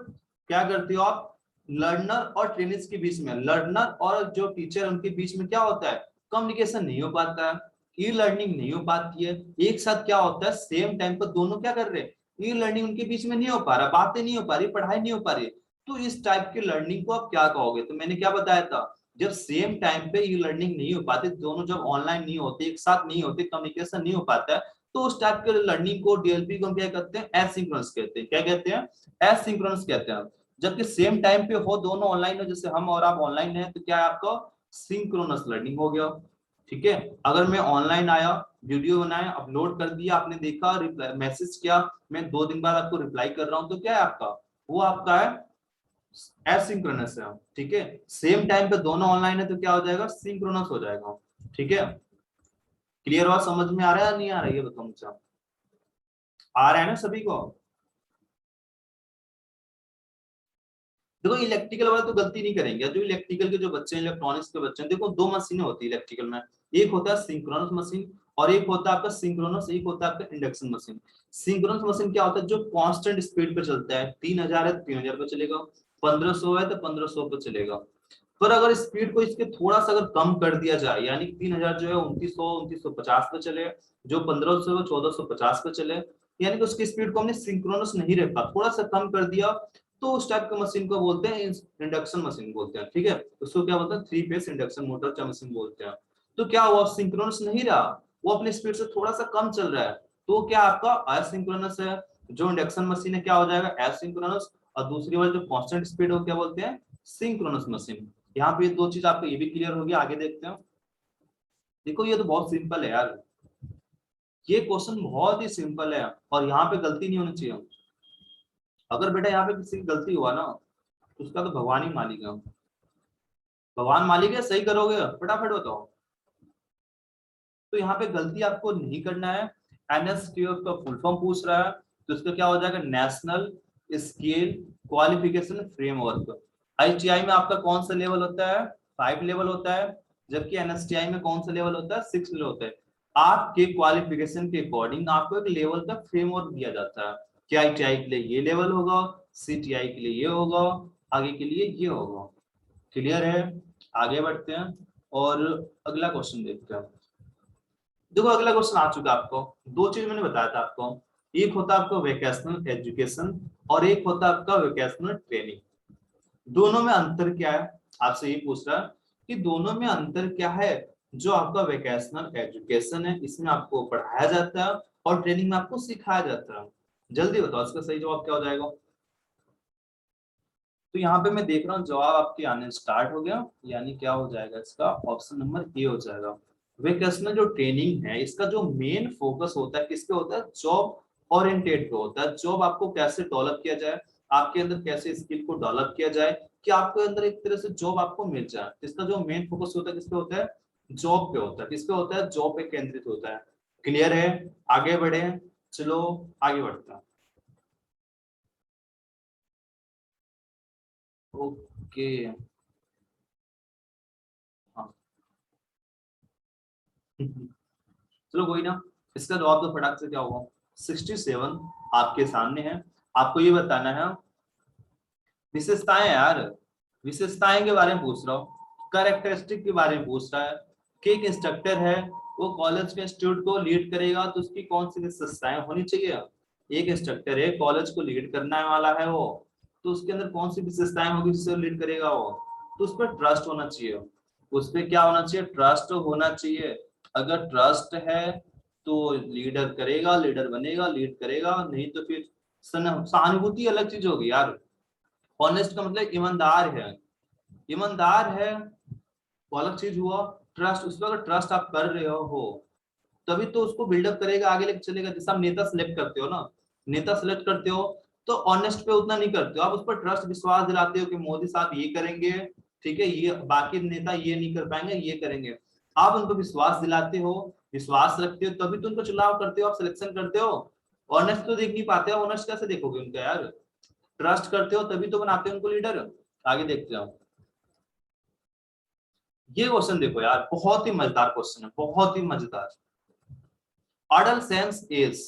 क्या करते हो आप? लर्नर और ट्रेनिंग के बीच में, लर्नर और जो टीचर उनके बीच में क्या होता है? कम्युनिकेशन नहीं हो पाता है, ई लर्निंग नहीं हो पाती है। एक साथ क्या होता है? सेम टाइम पर दोनों क्या कर रहे हैं? ई लर्निंग उनके बीच में नहीं हो पा रहा, बातें नहीं हो पा रही, पढ़ाई नहीं हो पा रही। तो इस टाइप की लर्निंग को आप क्या कहोगे? तो मैंने क्या बताया था, जब सेम टाइम पे ई लर्निंग नहीं हो पाती, दोनों जब ऑनलाइन नहीं होते, एक साथ नहीं होते, कम्युनिकेशन नहीं हो पाता है, तो उस टाइप के लर्निंग को, डीएलपी को हम क्या कहते हैं? एसिंक्रोनस कहते हैं। क्या कहते हैं? एसिंक्रोनस कहते हैं। जबकि सेम टाइम पे हो, दोनों ऑनलाइन हो, जैसे हम और आप ऑनलाइन है, तो क्या है आपका? सिंक्रोनस लर्निंग हो गया। ठीक है, अगर मैं ऑनलाइन आया, वीडियो बनाया, अपलोड कर दिया, आपने देखा, मैसेज किया, मैं 2 दिन बाद आपको रिप्लाई कर रहा हूं, तो क्या है आपका? वो आपका है एसिंक्रोनस है। ठीक है, सेम टाइम पे दोनों ऑनलाइन है तो क्या हो जाएगा? सिंक्रोनस हो जाएगा। ठीक है, क्लियर हुआ? समझ में आ रहा है नहीं आ रहा है ये बताओ मुझे। आ रहा है ना सभी को? देखो इलेक्ट्रिकल वाले तो गलती नहीं करेंगे, जो इलेक्ट्रिकल के जो बच्चे हैं, इलेक्ट्रॉनिक्स के बच्चे हैं, देखो 2 मशीनें होती है इलेक्ट्रिकल में। एक होता है सिंक्रोनस मशीन और एक होता है आपका सिंक्रोनस, एक होता है आपका इंडक्शन मशीन। सिंक्रोनस मशीन क्या होता है? जो कांस्टेंट स्पीड पे चलता है, 3000 है तो 3000 पे चलेगा, 1500 है तो 1500 पे चलेगा। पर अगर स्पीड को इसके थोड़ा सा अगर कम कर दिया जाए, यानी 3000 जो है 2950 पे चले, जो 1500 है 1450 पे चले, यानी कि उसकी स्पीड को हमने सिंक्रोनस नहीं रखा, थोड़ा सा कम कर दिया, तो उस टाइप के मशीन को बोलते हैं इंडक्शन मशीन बोलते हैं, ठीक है। उसको क्या बोलते हैं, 3 फेज इंडक्शन मोटर का मशीन बोलते हैं। तो क्या हुआ, सिंक्रोनस नहीं रहा, वो अपनी स्पीड से थोड़ा सा कम चल रहा है, तो क्या आपका असिंक्रोनस है। जो इंडक्शन मशीन है क्या हो जाएगा, एसिंक्रोनस। और दूसरी वाली जो कांस्टेंट स्पीड हो क्या बोलते हैं, सिंक्रोनस मशीन। यहाँ पे दो चीज आपको ये भी क्लियर होगी, आगे देखते हैं। देखो ये तो बहुत सिंपल है यार, ये क्वेश्चन बहुत ही सिंपल है और यहाँ पे गलती नहीं होनी चाहिए। अगर बेटा यहाँ पे किसी की गलती हुआ ना, तो उसका तो भगवान ही मालिक है। भगवान मालिक है, सही करोगे फटाफट बताओ। तो यहाँ पे गलती आपको नहीं करना है। एनएसक्यूएफ का फुल फॉर्म पूछ रहा है, तो इसका क्या हो जाएगा, national scale qualification framework. ITI में आपका कौन सा लेवल होता है, 5 लेवल होता है, जबकि एनएसटीआई में कौन सा लेवल होता है, 6 लेवल होता है। आपके क्वालिफिकेशन के अकॉर्डिंग आपको एक लेवल का फ्रेमवर्क दिया जाता है कि आईटीआई के लिए ये लेवल होगा, सीटीआई के लिए ये होगा, आगे के लिए ये होगा। क्लियर है, आगे बढ़ते हैं और अगला क्वेश्चन देखते हैं। देखो अगला क्वेश्चन आ चुका है आपको। दो चीज मैंने बताया था आपको, एक होता है आपका वेकेशनल एजुकेशन और एक होता है आपका वेकेशनल ट्रेनिंग। दोनों में अंतर क्या है, आपसे ये पूछ रहा है कि दोनों में अंतर क्या है। जो आपका वेकेशनल एजुकेशन है इसमें आपको पढ़ाया जाता है और ट्रेनिंग में आपको सिखाया जाता है। जल्दी बताओ इसका सही जवाब क्या हो जाएगा। तो यहाँ पे मैं देख रहा हूँ जवाब आपके आने स्टार्ट हो गया, यानी क्या हो जाएगा इसका, ऑप्शन नंबर ए हो जाएगा। वेकेशनल जो ट्रेनिंग है इसका जो मेन फोकस होता है किस पे होता है, जॉब ओरिएंटेड पे होता है। जॉब आपको कैसे डेवलप किया जाए, आपके अंदर कैसे स्किल को डेवलप किया जाए कि आपके अंदर एक तरह से जॉब आपको मिल जाए। इसका जो मेन फोकस होता है किस पे होता है, जॉब पे होता है। किस पे होता है, जॉब पे केंद्रित होता है। क्लियर है, आगे बढ़े, चलो आगे बढ़ते हैं। ओके, हाँ चलो कोई ना, इसका जवाब तो फटाक से क्या होगा, 67 आपके सामने है। आपको ये बताना है विशेषताएं यार, विशेषताएं के बारे में पूछ रहा हूँ, कैरेक्टरिस्टिक के बारे में पूछ रहा है कि एक इंस्ट्रक्टर है वो कॉलेज के इंस्टीट्यूट को लीड करेगा तो उसकी कौन सी विशेषताएं होनी चाहिए। एक इंस्ट्रक्टर है कॉलेज को लीड करने वाला है वो, तो उसके अंदर कौन सी विशेषताएं होगी जिससे लीड करेगा वो, तो उस पर ट्रस्ट होना चाहिए। उस पर क्या होना चाहिए, ट्रस्ट होना चाहिए। अगर ट्रस्ट है तो लीडर करेगा, लीडर बनेगा, लीड करेगा, नहीं तो फिर सहानुभूति अलग चीज होगी यार। ऑनेस्ट का मतलब ईमानदार है, ईमानदार है वो अलग चीज हुआ। ट्रस्ट, उस पर अगर ट्रस्ट आप कर रहे हो तभी तो उसको बिल्डअप करेगा, आगे लेके चलेगा। जैसे आप नेता सिलेक्ट करते हो ना, नेता सिलेक्ट करते हो तो ऑनेस्ट पे उतना नहीं करते हो, आप उस पर ट्रस्ट विश्वास दिलाते हो कि मोदी साहब ये करेंगे, ठीक है, ये बाकी नेता ये नहीं कर पाएंगे, ये करेंगे। आप उनको विश्वास दिलाते हो, विश्वास रखते हो, तभी तो उनको चुनाव करते हो, आप सिलेक्शन करते हो। ऑनेस्ट तो देख नहीं पाते हो, ऑनेस्ट कैसे देखोगे उनका यार। ट्रस्ट करते हो तभी तो बनाते हो उनको लीडर। आगे देखते हो, ये क्वेश्चन देखो यार, बहुत ही मजेदार क्वेश्चन है, बहुत ही मजेदार। अडलसेंस एज,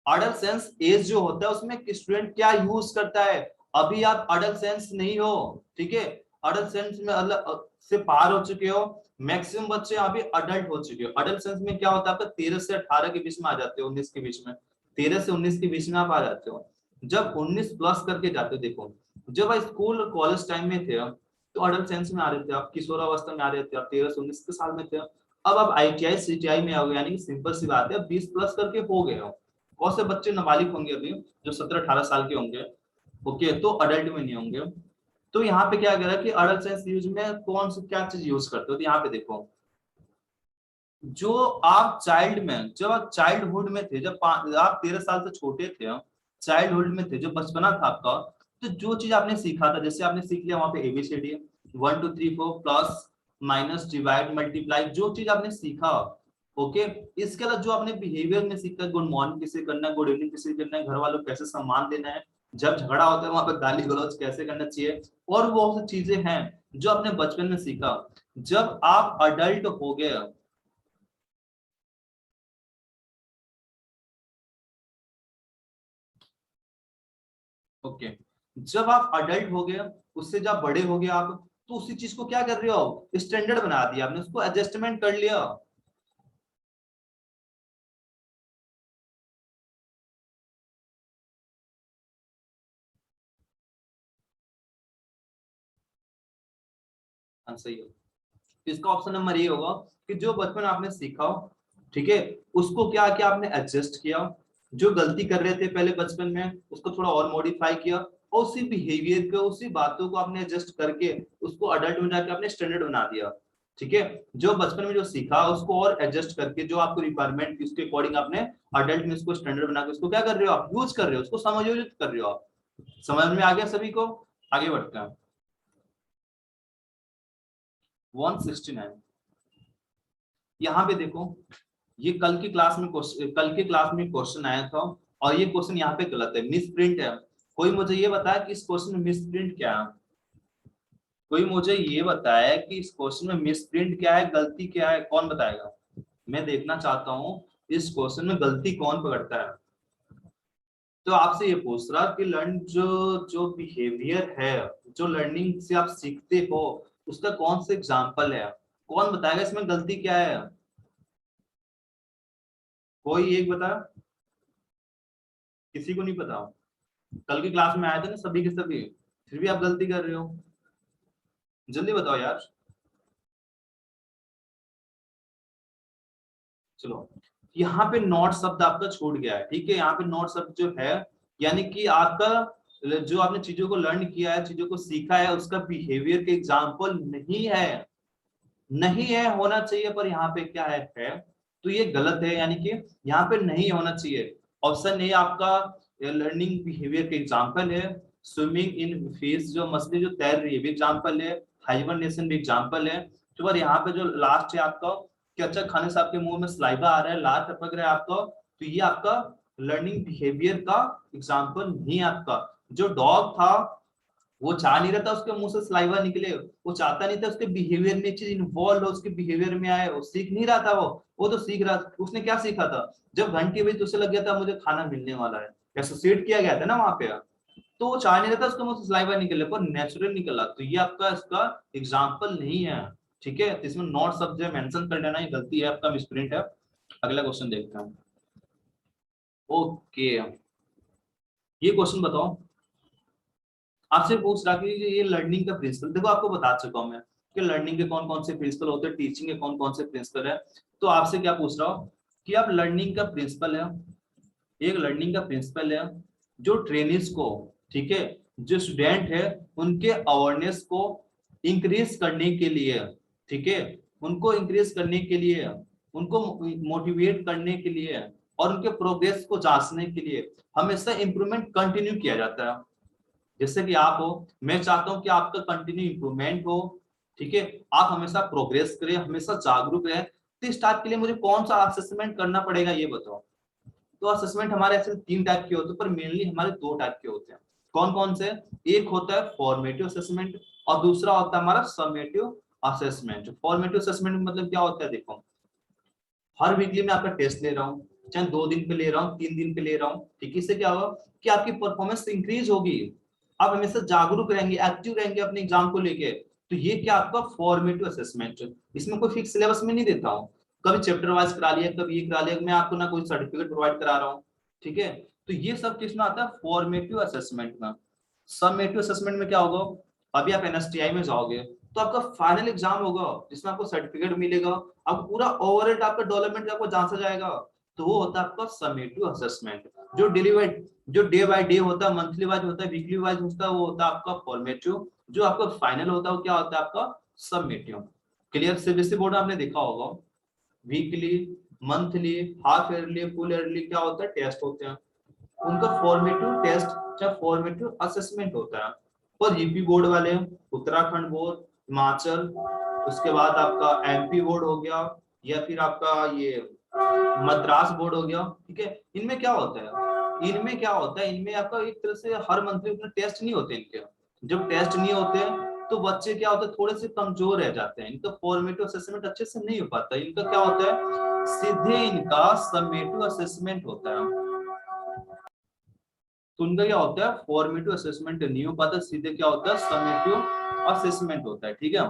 अडलसेंस एज जो होता है उसमें स्टूडेंट क्या यूज करता है। अभी आप अडलसेंस नहीं हो, ठीक है, अडलसेंस में अलग से पार हो चुके हो। मैक्सिमम बच्चे अभी अडल्ट हो चुके हो। अडलसेंस में क्या होता है, आपका 13 से 18 के बीच में आ जाते हो, 19 के बीच में, 13 से 19 के बीच में आप आ जाते हो। जब 19 प्लस करके जाते हो, देखो जब आप स्कूल कॉलेज टाइम में थे तो अडलसेंस में आ रहे थे, आप किशोरावस्था में आ रहे थे, आप 13 से 19 के साल में थे। अब आप आईटीआई सीटीआई में आओगे, यानी कि सिंपल सी बात है, 20 प्लस करके हो गए हो। बहुत से बच्चे नाबालिग होंगे अभी, जो 17-18 साल के होंगे, ओके, तो अडल्ट में नहीं होंगे। तो यहाँ पे क्या करा कि अडल्ट साइंस यूज में कौन सी क्या चीज यूज करते हो, तो यहाँ पे देखो, जो आप चाइल्ड में, जब आप चाइल्डहुड में थे, जब आप 13 साल से छोटे थे, चाइल्डहुड में थे, जो बचपना था आपका, तो जो चीज आपने सीखा था, जैसे आपने सीख लिया वहां पे ABCD 1 2 3 4 plus minus divide multiply, जो चीज आपने सीखा, ओके। इसके अलावा जो आपने बिहेवियर में सीखा, गुड मॉर्निंग किसे करना है, गुड इवनिंग किसे करना है, घर वालों को कैसे सम्मान देना है, जब झगड़ा होता है वहां पर गाली गलौज कैसे करना चाहिए, और वो बहुत सी चीजें हैं जो आपने बचपन में सीखा। जब आप अडल्ट हो गए, ओके, जब आप अडल्ट हो गए, उससे जब बड़े हो गए आप, तो उसी चीज को क्या कर रहे हो, स्टैंडर्ड बना दिया आपने, उसको एडजस्टमेंट कर लिया। आंसर ये होगा। इसका ऑप्शन नंबर ये होगा कि जो बचपन आपने सीखा, ठीक है, उसको क्या किया आपने, एडजस्ट किया। जो गलती कर रहे थे पहले बचपन में उसको थोड़ा और मॉडिफाई किया, और उसी बिहेवियर को, उसी बातों को आपने एडजस्ट करके उसको अडल्ट में जाके आपने स्टैंडर्ड बना दिया। ठीक है, जो बचपन में जो सीखा उसको और एडजस्ट करके, जो आपको रिक्वायरमेंट थी उसके अकॉर्डिंग आपने अडल्ट में उसको स्टैंडर्ड बना के उसको क्या कर रहे हो आप, यूज कर रहे हो, उसको समायोजित कर रहे हो आप। समझ में आ गया सभी को? आगे बढ़ते हैं। 169, यहाँ पे देखो, ये कल की क्लास में क्वेश्चन आया था, और ये क्वेश्चन यहाँ पे गलत है, मिस प्रिंट है। कोई मुझे ये बताया कि इस क्वेश्चन में मिस प्रिंट क्या है? कोई मुझे ये बताया कि इस क्वेश्चन में मिस प्रिंट क्या है, गलती क्या है, कौन बताएगा? मैं देखना चाहता हूँ इस क्वेश्चन में गलती कौन पकड़ता है। तो आपसे ये पूछ रहा कि लर्न जो जो बिहेवियर है, जो लर्निंग से आप सीखते हो, उसका कौन सा एग्जाम्पल है? कौन बताएगा इसमें गलती क्या है? कोई एक बता। किसी को नहीं पता? कल की क्लास में आए थे ना सभी के सभी, फिर भी आप गलती कर रहे हो। जल्दी बताओ यार। चलो, यहाँ पे नॉट शब्द आपका छूट गया है, ठीक है, यहाँ पे नॉट शब्द जो है, यानी कि आपका जो आपने चीजों को लर्न किया है, चीजों को सीखा है, उसका बिहेवियर के एग्जाम्पल नहीं है। नहीं है, होना चाहिए, पर यहाँ पे क्या है, तो ये गलत है, यानी कि यहाँ पे नहीं होना चाहिए। ऑप्शन ए आपका लर्निंग बिहेवियर के एग्जाम्पल है। स्विमिंग इन फिश, जो मछली जो तैर रही है, भी एग्जाम्पल है। हाइबरनेशन भी एग्जाम्पल है। तो पर यहाँ पे जो लास्ट है आपका, कि अच्छा खाने से आपके मुंह में सलाइवा आ रहा है, लार टपक रहा है आपका, तो ये आपका लर्निंग बिहेवियर का एग्जाम्पल नहीं है आपका। जो डॉग था वो चाह नहीं रहा था उसके मुंह से सलाइवा निकले, वो चाहता नहीं था उसके बिहेवियर में चीज इन्वॉल्व हो, उसके बिहेवियर में आए, वो सीख नहीं रहा था। वो तो सीख रहा, उसने क्या सीखा था, जब घंटी बजी तो उसे लग गया था मुझे खाना मिलने वाला है, एसोसिएट किया गया था ना वहां पे, तो वो चाह नहीं रहा था उसके मुंह से सलाइवा निकले, पर नेचुरल निकला, तो ये आपका इसका एग्जाम्पल नहीं है। ठीक है, तो इसमें नॉट शब्द मेंशन कर लेना, ये गलती है आपका, मिसप्रिंट है। अगला क्वेश्चन देखते हैं। ओके, ये क्वेश्चन बताओ, आपसे पूछ रहा कि ये लर्निंग का प्रिंसिपल, देखो आपको बता चुका हूं मैं कि लर्निंग के कौन कौन से प्रिंसिपल होते हैं, टीचिंग के कौन कौन से प्रिंसिपल है। तो आपसे क्या पूछ रहा हूँ कि आप लर्निंग का प्रिंसिपल है, एक लर्निंग का प्रिंसिपल है जो ट्रेनिंग्स को, ठीक है, जो स्टूडेंट है उनके अवेयरनेस को इंक्रीज करने के लिए, ठीक है, उनको इंक्रीज करने के लिए, उनको मोटिवेट करने के लिए, और उनके प्रोग्रेस को जांचने के लिए हमेशा इंप्रूवमेंट कंटिन्यू किया जाता है। जैसे कि आप हो, मैं चाहता हूं कि आपका कंटिन्यू इंप्रूवमेंट हो, ठीक है, आप हमेशा प्रोग्रेस करें, हमेशा जागरूक रहे। तो इस टाइप के लिए मुझे कौन सा असेसमेंट करना पड़ेगा ये बताओ। तो असेसमेंट हमारे ऐसे 3 टाइप के होते हैं, पर मेनली हमारे 2 टाइप के होते हैं। कौन कौन से? एक होता है फॉर्मेटिव असेसमेंट, और दूसरा होता है हमारा समेटिव असेसमेंट। फॉर्मेटिव असेसमेंट मतलब क्या होता है, देखो, हर वीकली में आपका टेस्ट ले रहा हूँ, चाहे 2 दिन पे ले रहा हूँ, 3 दिन पे ले रहा हूँ, ठीक है, इससे क्या होगा कि आपकी परफॉर्मेंस इंक्रीज होगी, आप हमेशा जागरूक रहेंगे, एक्टिव रहेंगे अपने एग्जाम को लेके। तो ये क्या आपका फॉर्मेटिव असेसमेंट, इसमें कोई फिक्स सिलेबस में नहीं देता हूँ, कभी चैप्टर वाइज करा लिया, कभी ये करा लिया, मैं आपको ना कोई सर्टिफिकेट प्रोवाइड करा रहा हूँ, ठीक है। तो ये सब किस में आता है, फॉर्मेटिव असेसमेंट में। समेटिव असेसमेंट में क्या होगा, अभी आप एनएसटीआई में जाओगे तो आपका फाइनल एग्जाम होगा जिसमें आपको सर्टिफिकेट मिलेगा, आपको पूरा ओवरऑल आपका डेवलपमेंट आपको जांचा जाएगा, तो वो होता है आपका समेटिव असेसमेंट। जो डिलीवर्ड, जो डे बाय डे होता है, मंथली वाइज होता है, वीकली वाइज होता है, वो होता है आपका फॉर्मेटिव। जो आपका फाइनल होता है वो क्या होता है आपका सबमिटिव। क्लियर? सीबीएसई बोर्ड आपने देखा होगा, weekly, monthly, half yearly, full yearly क्या होता है, टेस्ट होते हैं, उनका फॉर्मेटिव टेस्ट या फॉर्मेटिव असेसमेंट होता है। पर यूपी बोर्ड वाले, उत्तराखंड बोर्ड, हिमाचल, उसके बाद आपका एमपी बोर्ड हो गया, या फिर आपका ये मद्रास बोर्ड हो गया, ठीक है, इनमें क्या होता है, इनमें क्या होता है, इनमें आपका एक तरह से हर मंथली उतने टेस्ट नहीं होते इनके। जब टेस्ट नहीं होते तो बच्चे क्या होते हैं, थोड़े से कमजोर रह जाते हैं, इनका फॉर्मेटिव असेसमेंट अच्छे से नहीं हो पाता, इनका क्या होता है, सीधे इनका समेटिव असेसमेंट होता है। तो उनका क्या होता है, फॉर्मेटिव असेसमेंट नहीं हो पाता, सीधे क्या होता है, समेटिव असेसमेंट होता है, ठीक है।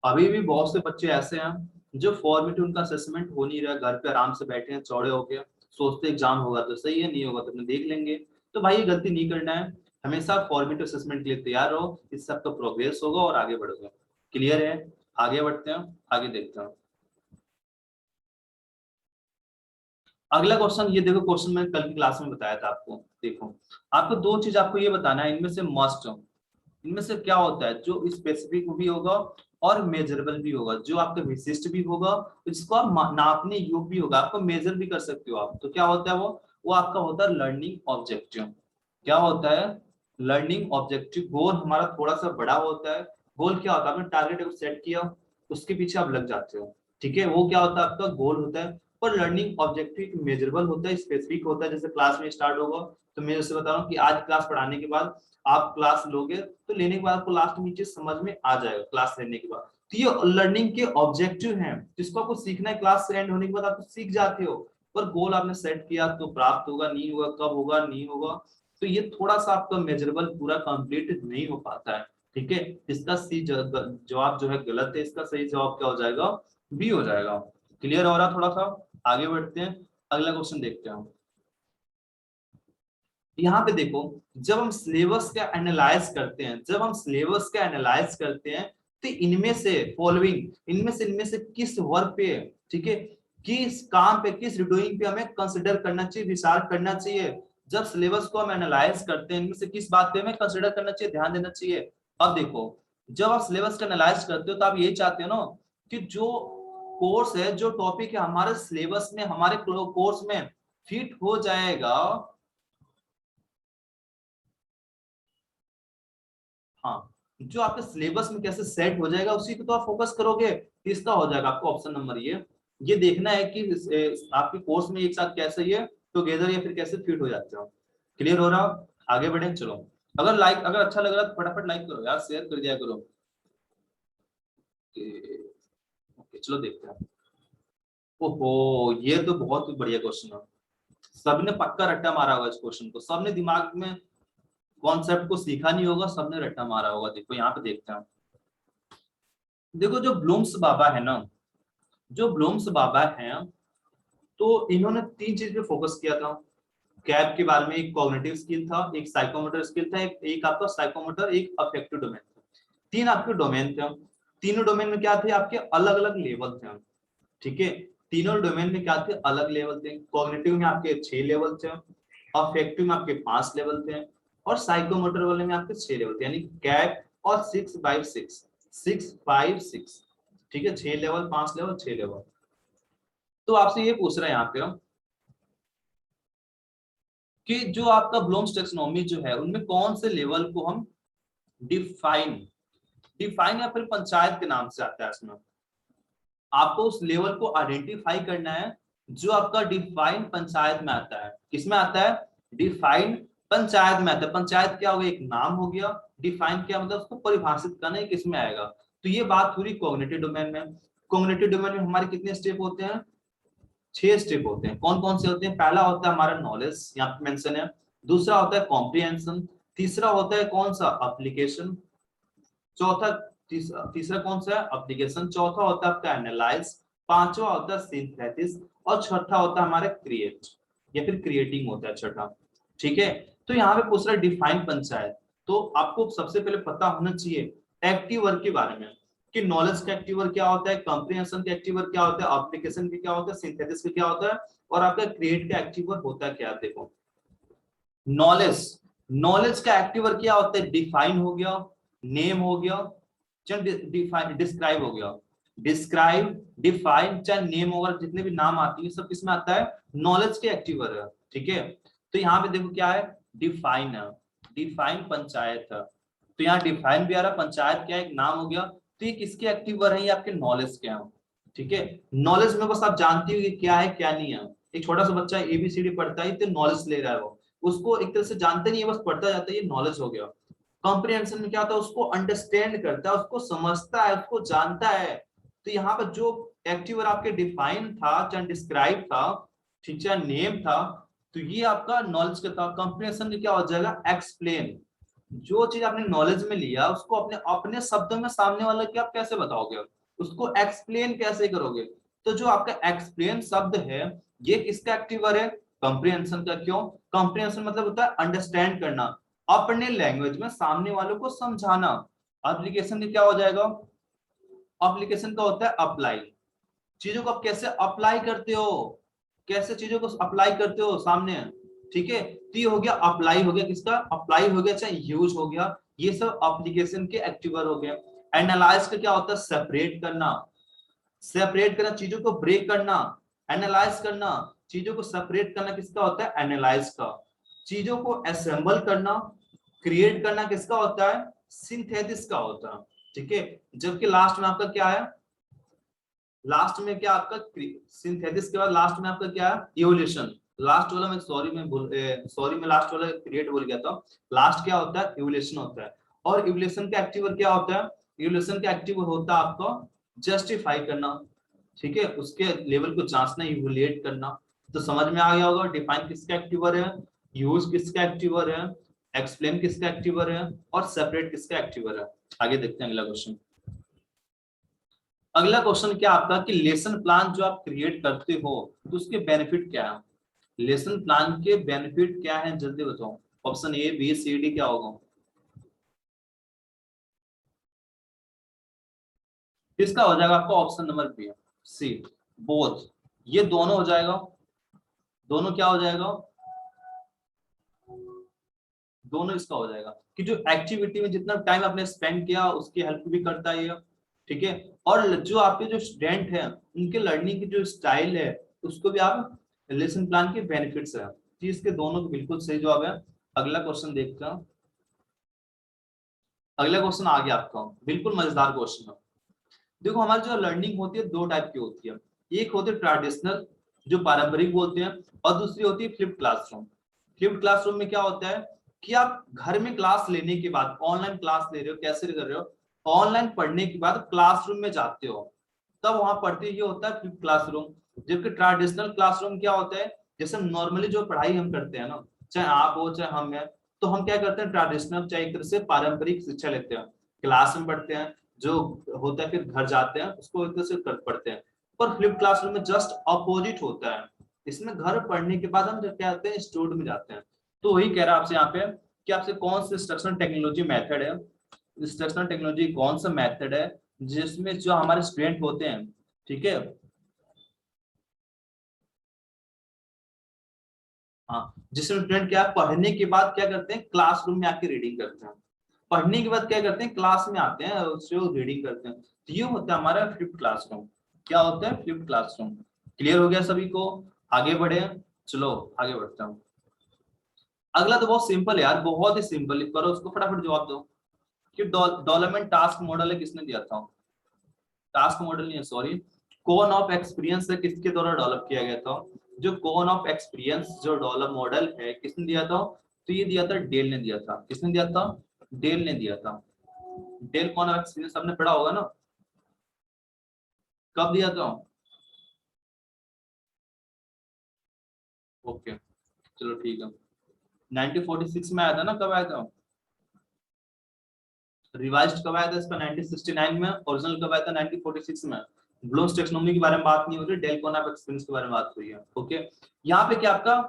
अभी भी बहुत से बच्चे ऐसे हैं जो फॉर्मेटिव उनका असेसमेंट हो नहीं रहा, घर पे आराम से बैठे हैं चौड़े होके, सोचते एग्जाम होगा तो सही है, नहीं होगा तो अपने देख लेंगे। तो भाई ये गलती नहीं करना है, हमेशा फॉर्मेटिव असेसमेंट के लिए तैयार रहो, इससे आपका प्रोग्रेस होगा और आगे बढ़ोगे। क्लियर है? आगे बढ़ते हैं, आगे देखते हैं। अगला क्वेश्चन ये देखो, क्वेश्चन मैंने कल की क्लास में बताया था आपको। देखो आपको दो चीज आपको ये बताना है, इनमें से मस्ट, इनमें से क्या होता है जो स्पेसिफिक भी होगा और मेजरेबल भी होगा, जो आपका विशिष्ट भी होगा, जिसको आप नापने योग्य भी होगा, आपको मेजर भी कर सकते हो आप। तो क्या होता है वो आपका होता है लर्निंग ऑब्जेक्टिव। क्या होता है? Learning objective. गोल हमारा थोड़ा सा बड़ा होता है। गोल क्या होता है? आपने टारगेट सेट किया, उसके पीछे आप लग जाते हो, ठीक है, वो क्या होता है? आपका गोल होता है। पर लर्निंग ऑब्जेक्टिव मेजरेबल होता है, स्पेसिफिक होता है। जैसे क्लास में स्टार्ट होगा तो मैं जैसे बता रहा हूँ कि आज क्लास पढ़ाने के बाद आप क्लास लोगे तो लेने के बाद आपको लास्ट में चीज समझ में आ जाएगा क्लास लेने के बाद। तो ये लर्निंग के ऑब्जेक्टिव हैं जिसको आपको सीखना है। क्लास एंड होने के बाद आप सीख जाते हो, पर गोल आपने सेट किया तो प्राप्त होगा नहीं होगा, कब होगा नहीं होगा, तो ये थोड़ा सा आपका मेजरेबल पूरा कंप्लीट नहीं हो पाता है। ठीक है, इसका सी जवाब जो है गलत है, इसका सही जवाब क्या हो जाएगा? बी हो जाएगा। क्लियर हो रहा? थोड़ा सा आगे बढ़ते हैं, अगला क्वेश्चन देखते हैं। यहाँ पे देखो, जब हम सिलेबस का एनालाइज करते हैं, जब हम सिलेबस का एनालाइज करते हैं तो इनमें से फॉलोइंग, इनमें से किस वर्क पे, ठीक है, किस काम पे, किस डूइंग पे हमें कंसिडर करना चाहिए, विचार करना चाहिए। जब सिलेबस को हम एनालाइज करते हैं, इनमें से किस बात पे हमें कंसिडर करना चाहिए, ध्यान देना चाहिए। अब देखो, जब आप सिलेबस का एनालाइज करते हो तो आप यही चाहते हो ना कि जो कोर्स है, जो टॉपिक है हमारे सिलेबस में, हमारे कोर्स में फिट हो जाएगा। हाँ, जो आपके सिलेबस में कैसे सेट हो जाएगा उसी को तो आप फोकस करोगे। इसका हो जाएगा आपको ऑप्शन नंबर ये देखना है कि आपके कोर्स में एक साथ कैसे ये टुगेदर या फिर कैसे फिट हो जाते हो। क्लियर हो रहा? आगे बढ़े, चलो। अगर अच्छा लग रहा है तो फटाफट लाइक करो यार, शेयर कर दिया करो। ओके, चलो देखते हैं। ओहो, ये तो बहुत बढ़िया क्वेश्चन है। सबने पक्का रट्टा मारा होगा इस क्वेश्चन को, सबने दिमाग में कॉन्सेप्ट को सीखा नहीं होगा, सबने रट्टा मारा होगा। देखो यहाँ पे देखते हैं। देखो जो ब्लूम्स बाबा है ना, जो ब्लूम्स बाबा हैं, तो इन्होंने तीन चीज पे फोकस किया था। कैप के बारे में एक कॉग्निटिव स्किल था, एक साइकोमोटर स्किल था, एक आपका साइकोमोटर, एक अफेक्टिव डोमेन था। तीन आपके डोमेन थे। तीनों डोमेन में क्या थे? आपके अलग अलग लेवल थे। ठीक है, तीनों डोमेन में क्या थे? अलग लेवल थे। कॉग्निटिव में आपके 6 लेवल थे, अफेक्टिव में आपके 5 लेवल थे, और साइकोमोटर वाले में आपके 6 लेवल थे। यानी कैप और 6 5 6, 6 5 6, ठीक है, 6 लेवल, 5 लेवल, 6 लेवल। तो आपसे ये पूछ रहा है यहाँ पे कि जो आपका ब्लूम्स टैक्सोनॉमी जो है, उनमें कौन से लेवल को हम डिफाइन, डिफाइन या फिर पंचायत के नाम से आता है इसमें, आपको उस लेवल को आइडेंटिफाई करना है जो आपका डिफाइन पंचायत में आता है। किसमें आता है? डिफाइन पंचायत में आता है। पंचायत क्या हो गया? एक नाम हो गया। डिफाइन क्या मतलब? उसको परिभाषित करना है, किसमें आएगा। तो ये बात पूरी कॉग्निटिव डोमेन में। कॉग्निटिव डोमेन में हमारे कितने स्टेप होते हैं? 6 स्टेप होते हैं। कौन कौन से होते हैं? पहला होता है हमारा नॉलेज, यहाँ पे मेंशन है। दूसरा होता है कॉम्प्रिहेंशन। तीसरा होता है कौन सा? एप्लीकेशन। चौथा, तीसरा कौन सा है? एप्लीकेशन। चौथा होता है आपका एनालाइज। पांचवा होता है सिंथेसिस। और छठा होता है हमारा क्रिएट या फिर क्रिएटिंग होता है छठा। ठीक है, तो यहाँ पे पूछ रहा है डिफाइन पंचायत। तो आपको सबसे पहले पता होना चाहिए एक्टिव वर्क के बारे में कि नॉलेज का एक्टिव वर्क क्या होता है, कॉम्प्रिहेंशन का एक्टिव वर्क क्या होता है, एप्लीकेशन का क्या होता है, सिंथेसिस का क्या होता है, और आपका क्रिएट का एक्टिव वर्क होता है क्या। देखो नॉलेज, नॉलेज का एक्टिव वर्क क्या होता है? डिफाइन हो गया, नेम हो गया, डिफाइन, डिस्क्राइब हो गया। डिस्क्राइब, डिफाइन, चाहे नेम वगैरह जितने भी नाम आती है सब किसमें आता है? नॉलेज के एक्टिव वर्क है। ठीक है, तो यहाँ पे देखो क्या है? डिफाइन है, डिफाइन पंचायत है। तो यहाँ डिफाइन भी आ रहा, पंचायत क्या है? एक नाम हो गया। तो ये किसके एक्टिव वर्क है? ये आपके नॉलेज के हैं। ठीक है, नॉलेज में बस आप जानती हो कि क्या है क्या नहीं है। एक छोटा सा बच्चा एबीसीडी पढ़ता है तो नॉलेज ले रहा है, वो उसको एक तरह से जानते नहीं है, बस पढ़ता जाता है, ये नॉलेज हो गया। कॉम्प्रिहेंशन में क्या होता है? उसको अंडरस्टैंड करता है, उसको समझता है, उसको जानता है। तो यहाँ पर जो एक्टिव वर्ब आपके डिफाइन था, चाहे डिस्क्राइब था, ठीक, चाहे नेम था, तो ये आपका नॉलेज का था। कॉम्प्रिहेंशन में क्या हो जाएगा? एक्सप्लेन। जो चीज आपने नॉलेज में लिया उसको अपने अपने शब्दों में सामने वाले के आप कैसे बताओगे, उसको एक्सप्लेन कैसे करोगे। तो जो आपका एक्सप्लेन शब्द है, ये किसका एक्टिव वर्ब है? कॉम्प्रिहेंशन का। क्यों? कॉम्प्रिहेंशन मतलब होता है अंडरस्टैंड करना। अपने लैंग्वेज में सामने वालों को समझाना। एप्लीकेशन में क्या हो जाएगा, एप्लीकेशन का होता है अप्लाई, चीजों को आप कैसे अप्लाई करते हो, कैसे चीजों को अप्लाई करते हो सामने, ठीक है। तो ये हो गया अप्लाई, हो गया किसका, अप्लाई हो गया, चाहे यूज हो गया, ये सब एप्लीकेशन के एक्टिवर हो गए। एनालाइज का क्या होता है, सेपरेट करना, सेपरेट करना, चीजों को ब्रेक करना, एनालाइज करना, चीजों को सेपरेट करना किसका होता है, एनालाइज का। चीजों को असेंबल करना, क्रिएट करना किसका होता है, सिंथेसिस का होता है, ठीक है। जबकि लास्ट में आपका क्या है, लास्ट में क्या आपका सिंथेसिस के बाद लास्ट में आपका क्या है, इवोल्यूशन। लास्ट वाला मैं सॉरी मैं लास्ट वाला क्रिएट बोल गया था। लास्ट क्या होता है, इवोल्यूशन होता है। और इवोल्यूशन का एक्टिवर क्या होता है, इवोल्यूशन का एक्टिवर होता है आपको जस्टिफाई करना, ठीक है, उसके लेवल को जांचना, इवोल्यूएट करना। तो समझ में आ गया होगा डिफाइन किसका एक्टिवर है, यूज किसका एक्टिवर है, एक्सप्लेन किसका एक्टिवर है, और सेपरेट किसका एक्टिवर है। आगे देखते हैं अगला क्वेश्चन। अगला क्वेश्चन क्या आपका कि लेसन प्लान जो आप क्रिएट करते हो तो उसके बेनिफिट क्या है, लेसन प्लान के बेनिफिट क्या है, जल्दी बताओ। Option A B C D क्या होगा, किसका हो जाएगा आपका, option number B C, both, ये दोनों हो जाएगा। दोनों क्या हो जाएगा, दोनों इसका हो जाएगा कि जो एक्टिविटी में जितना टाइम आपने स्पेंड किया उसकी हेल्प भी करता है ये, ठीक है। और जो आपके जो स्टूडेंट हैं उनके लर्निंग की जो स्टाइल है उसको भी आप लेसन प्लान के बेनिफिट्स है, तो इसके दोनों बिल्कुल सही जवाब है। अगला क्वेश्चन देखते हैं। अगला क्वेश्चन आ गया आपका, बिल्कुल मजेदार क्वेश्चन है। देखो हमारी जो लर्निंग होती है दो टाइप की होती है, एक होती है ट्रेडिशनल जो पारंपरिक बोलते हैं, और दूसरी होती है फ्लिप्ड क्लासरूम। फ्लिप्ड क्लासरूम में क्या होता है कि आप घर में क्लास लेने के बाद, ऑनलाइन क्लास ले रहे हो, कैसे कर रहे हो, ऑनलाइन पढ़ने के बाद क्लासरूम में जाते हो, तब वहां पढ़ते ये होता है फ्लिप्ड क्लासरूम। जबकि ट्रेडिशनल क्लासरूम क्या होता है, जैसे नॉर्मली जो पढ़ाई हम करते हैं ना, चाहे आप हो चाहे हम है, तो हम क्या करते हैं ट्रेडिशनल, चाहे एक तरह से पारंपरिक शिक्षा लेते हैं, क्लास में पढ़ते हैं, जो होता है फिर घर जाते हैं उसको एक तरह से पढ़ते हैं। पर फ्लिप क्लासरूम में जस्ट अपोजिट होता है, इसमें घर पढ़ने के बाद हम क्या करते हैं, स्टूडियो में जाते हैं। तो वही कह रहा आपसे यहाँ पे कि आपसे कौन सा इंस्ट्रक्शनल टेक्नोलॉजी मेथड है, इंस्ट्रक्शनल टेक्नोलॉजी कौन सा मेथड है जिसमें जो हमारे स्टूडेंट होते हैं, ठीक है, हाँ, जिसमें स्टूडेंट क्या पढ़ने के बाद क्या करते हैं, क्लासरूम में आके रीडिंग करते हैं, पढ़ने के बाद क्या करते हैं, क्लास में आते हैं उससे रीडिंग करते हैं। तो ये होता है हमारा फ्लिप्ड क्लासरूम। क्या होता है, फ्लिप्ड क्लासरूम। क्लियर हो गया सभी को, आगे बढ़े, चलो आगे बढ़ते हैं। अगला तो बहुत सिंपल है यार, बहुत ही सिंपल, करो उसको फटाफट जवाब दो कि डेवलपमेंट टास्क मॉडल है किसने दिया था, टास्क मॉडल नहीं है सॉरी, कोन ऑफ एक्सपीरियंस है किसके द्वारा डेवलप किया गया था। जो कोन ऑफ एक्सपीरियंस जो डेवलप मॉडल है किसने दिया था, तो ये दिया था डेल ने दिया था, किसने दिया था, डेल ने दिया था। डेल कोन ऑफ एक्सपीरियंस आपने पढ़ा होगा ना, कब दिया था, ओके चलो ठीक है। 1946 में आया था ना, कब आया था, रिवाइज्ड कब आया था इसका 1969 में, ओरिजिनल कब आया था 1946 में। ब्लूम्स टेक्सोनोमी के बारे में बात नहीं हो रही, डेल कोन ऑफ एक्सपीरियंस के बारे में बात हुई है, ओके। यहाँ पे क्या आपका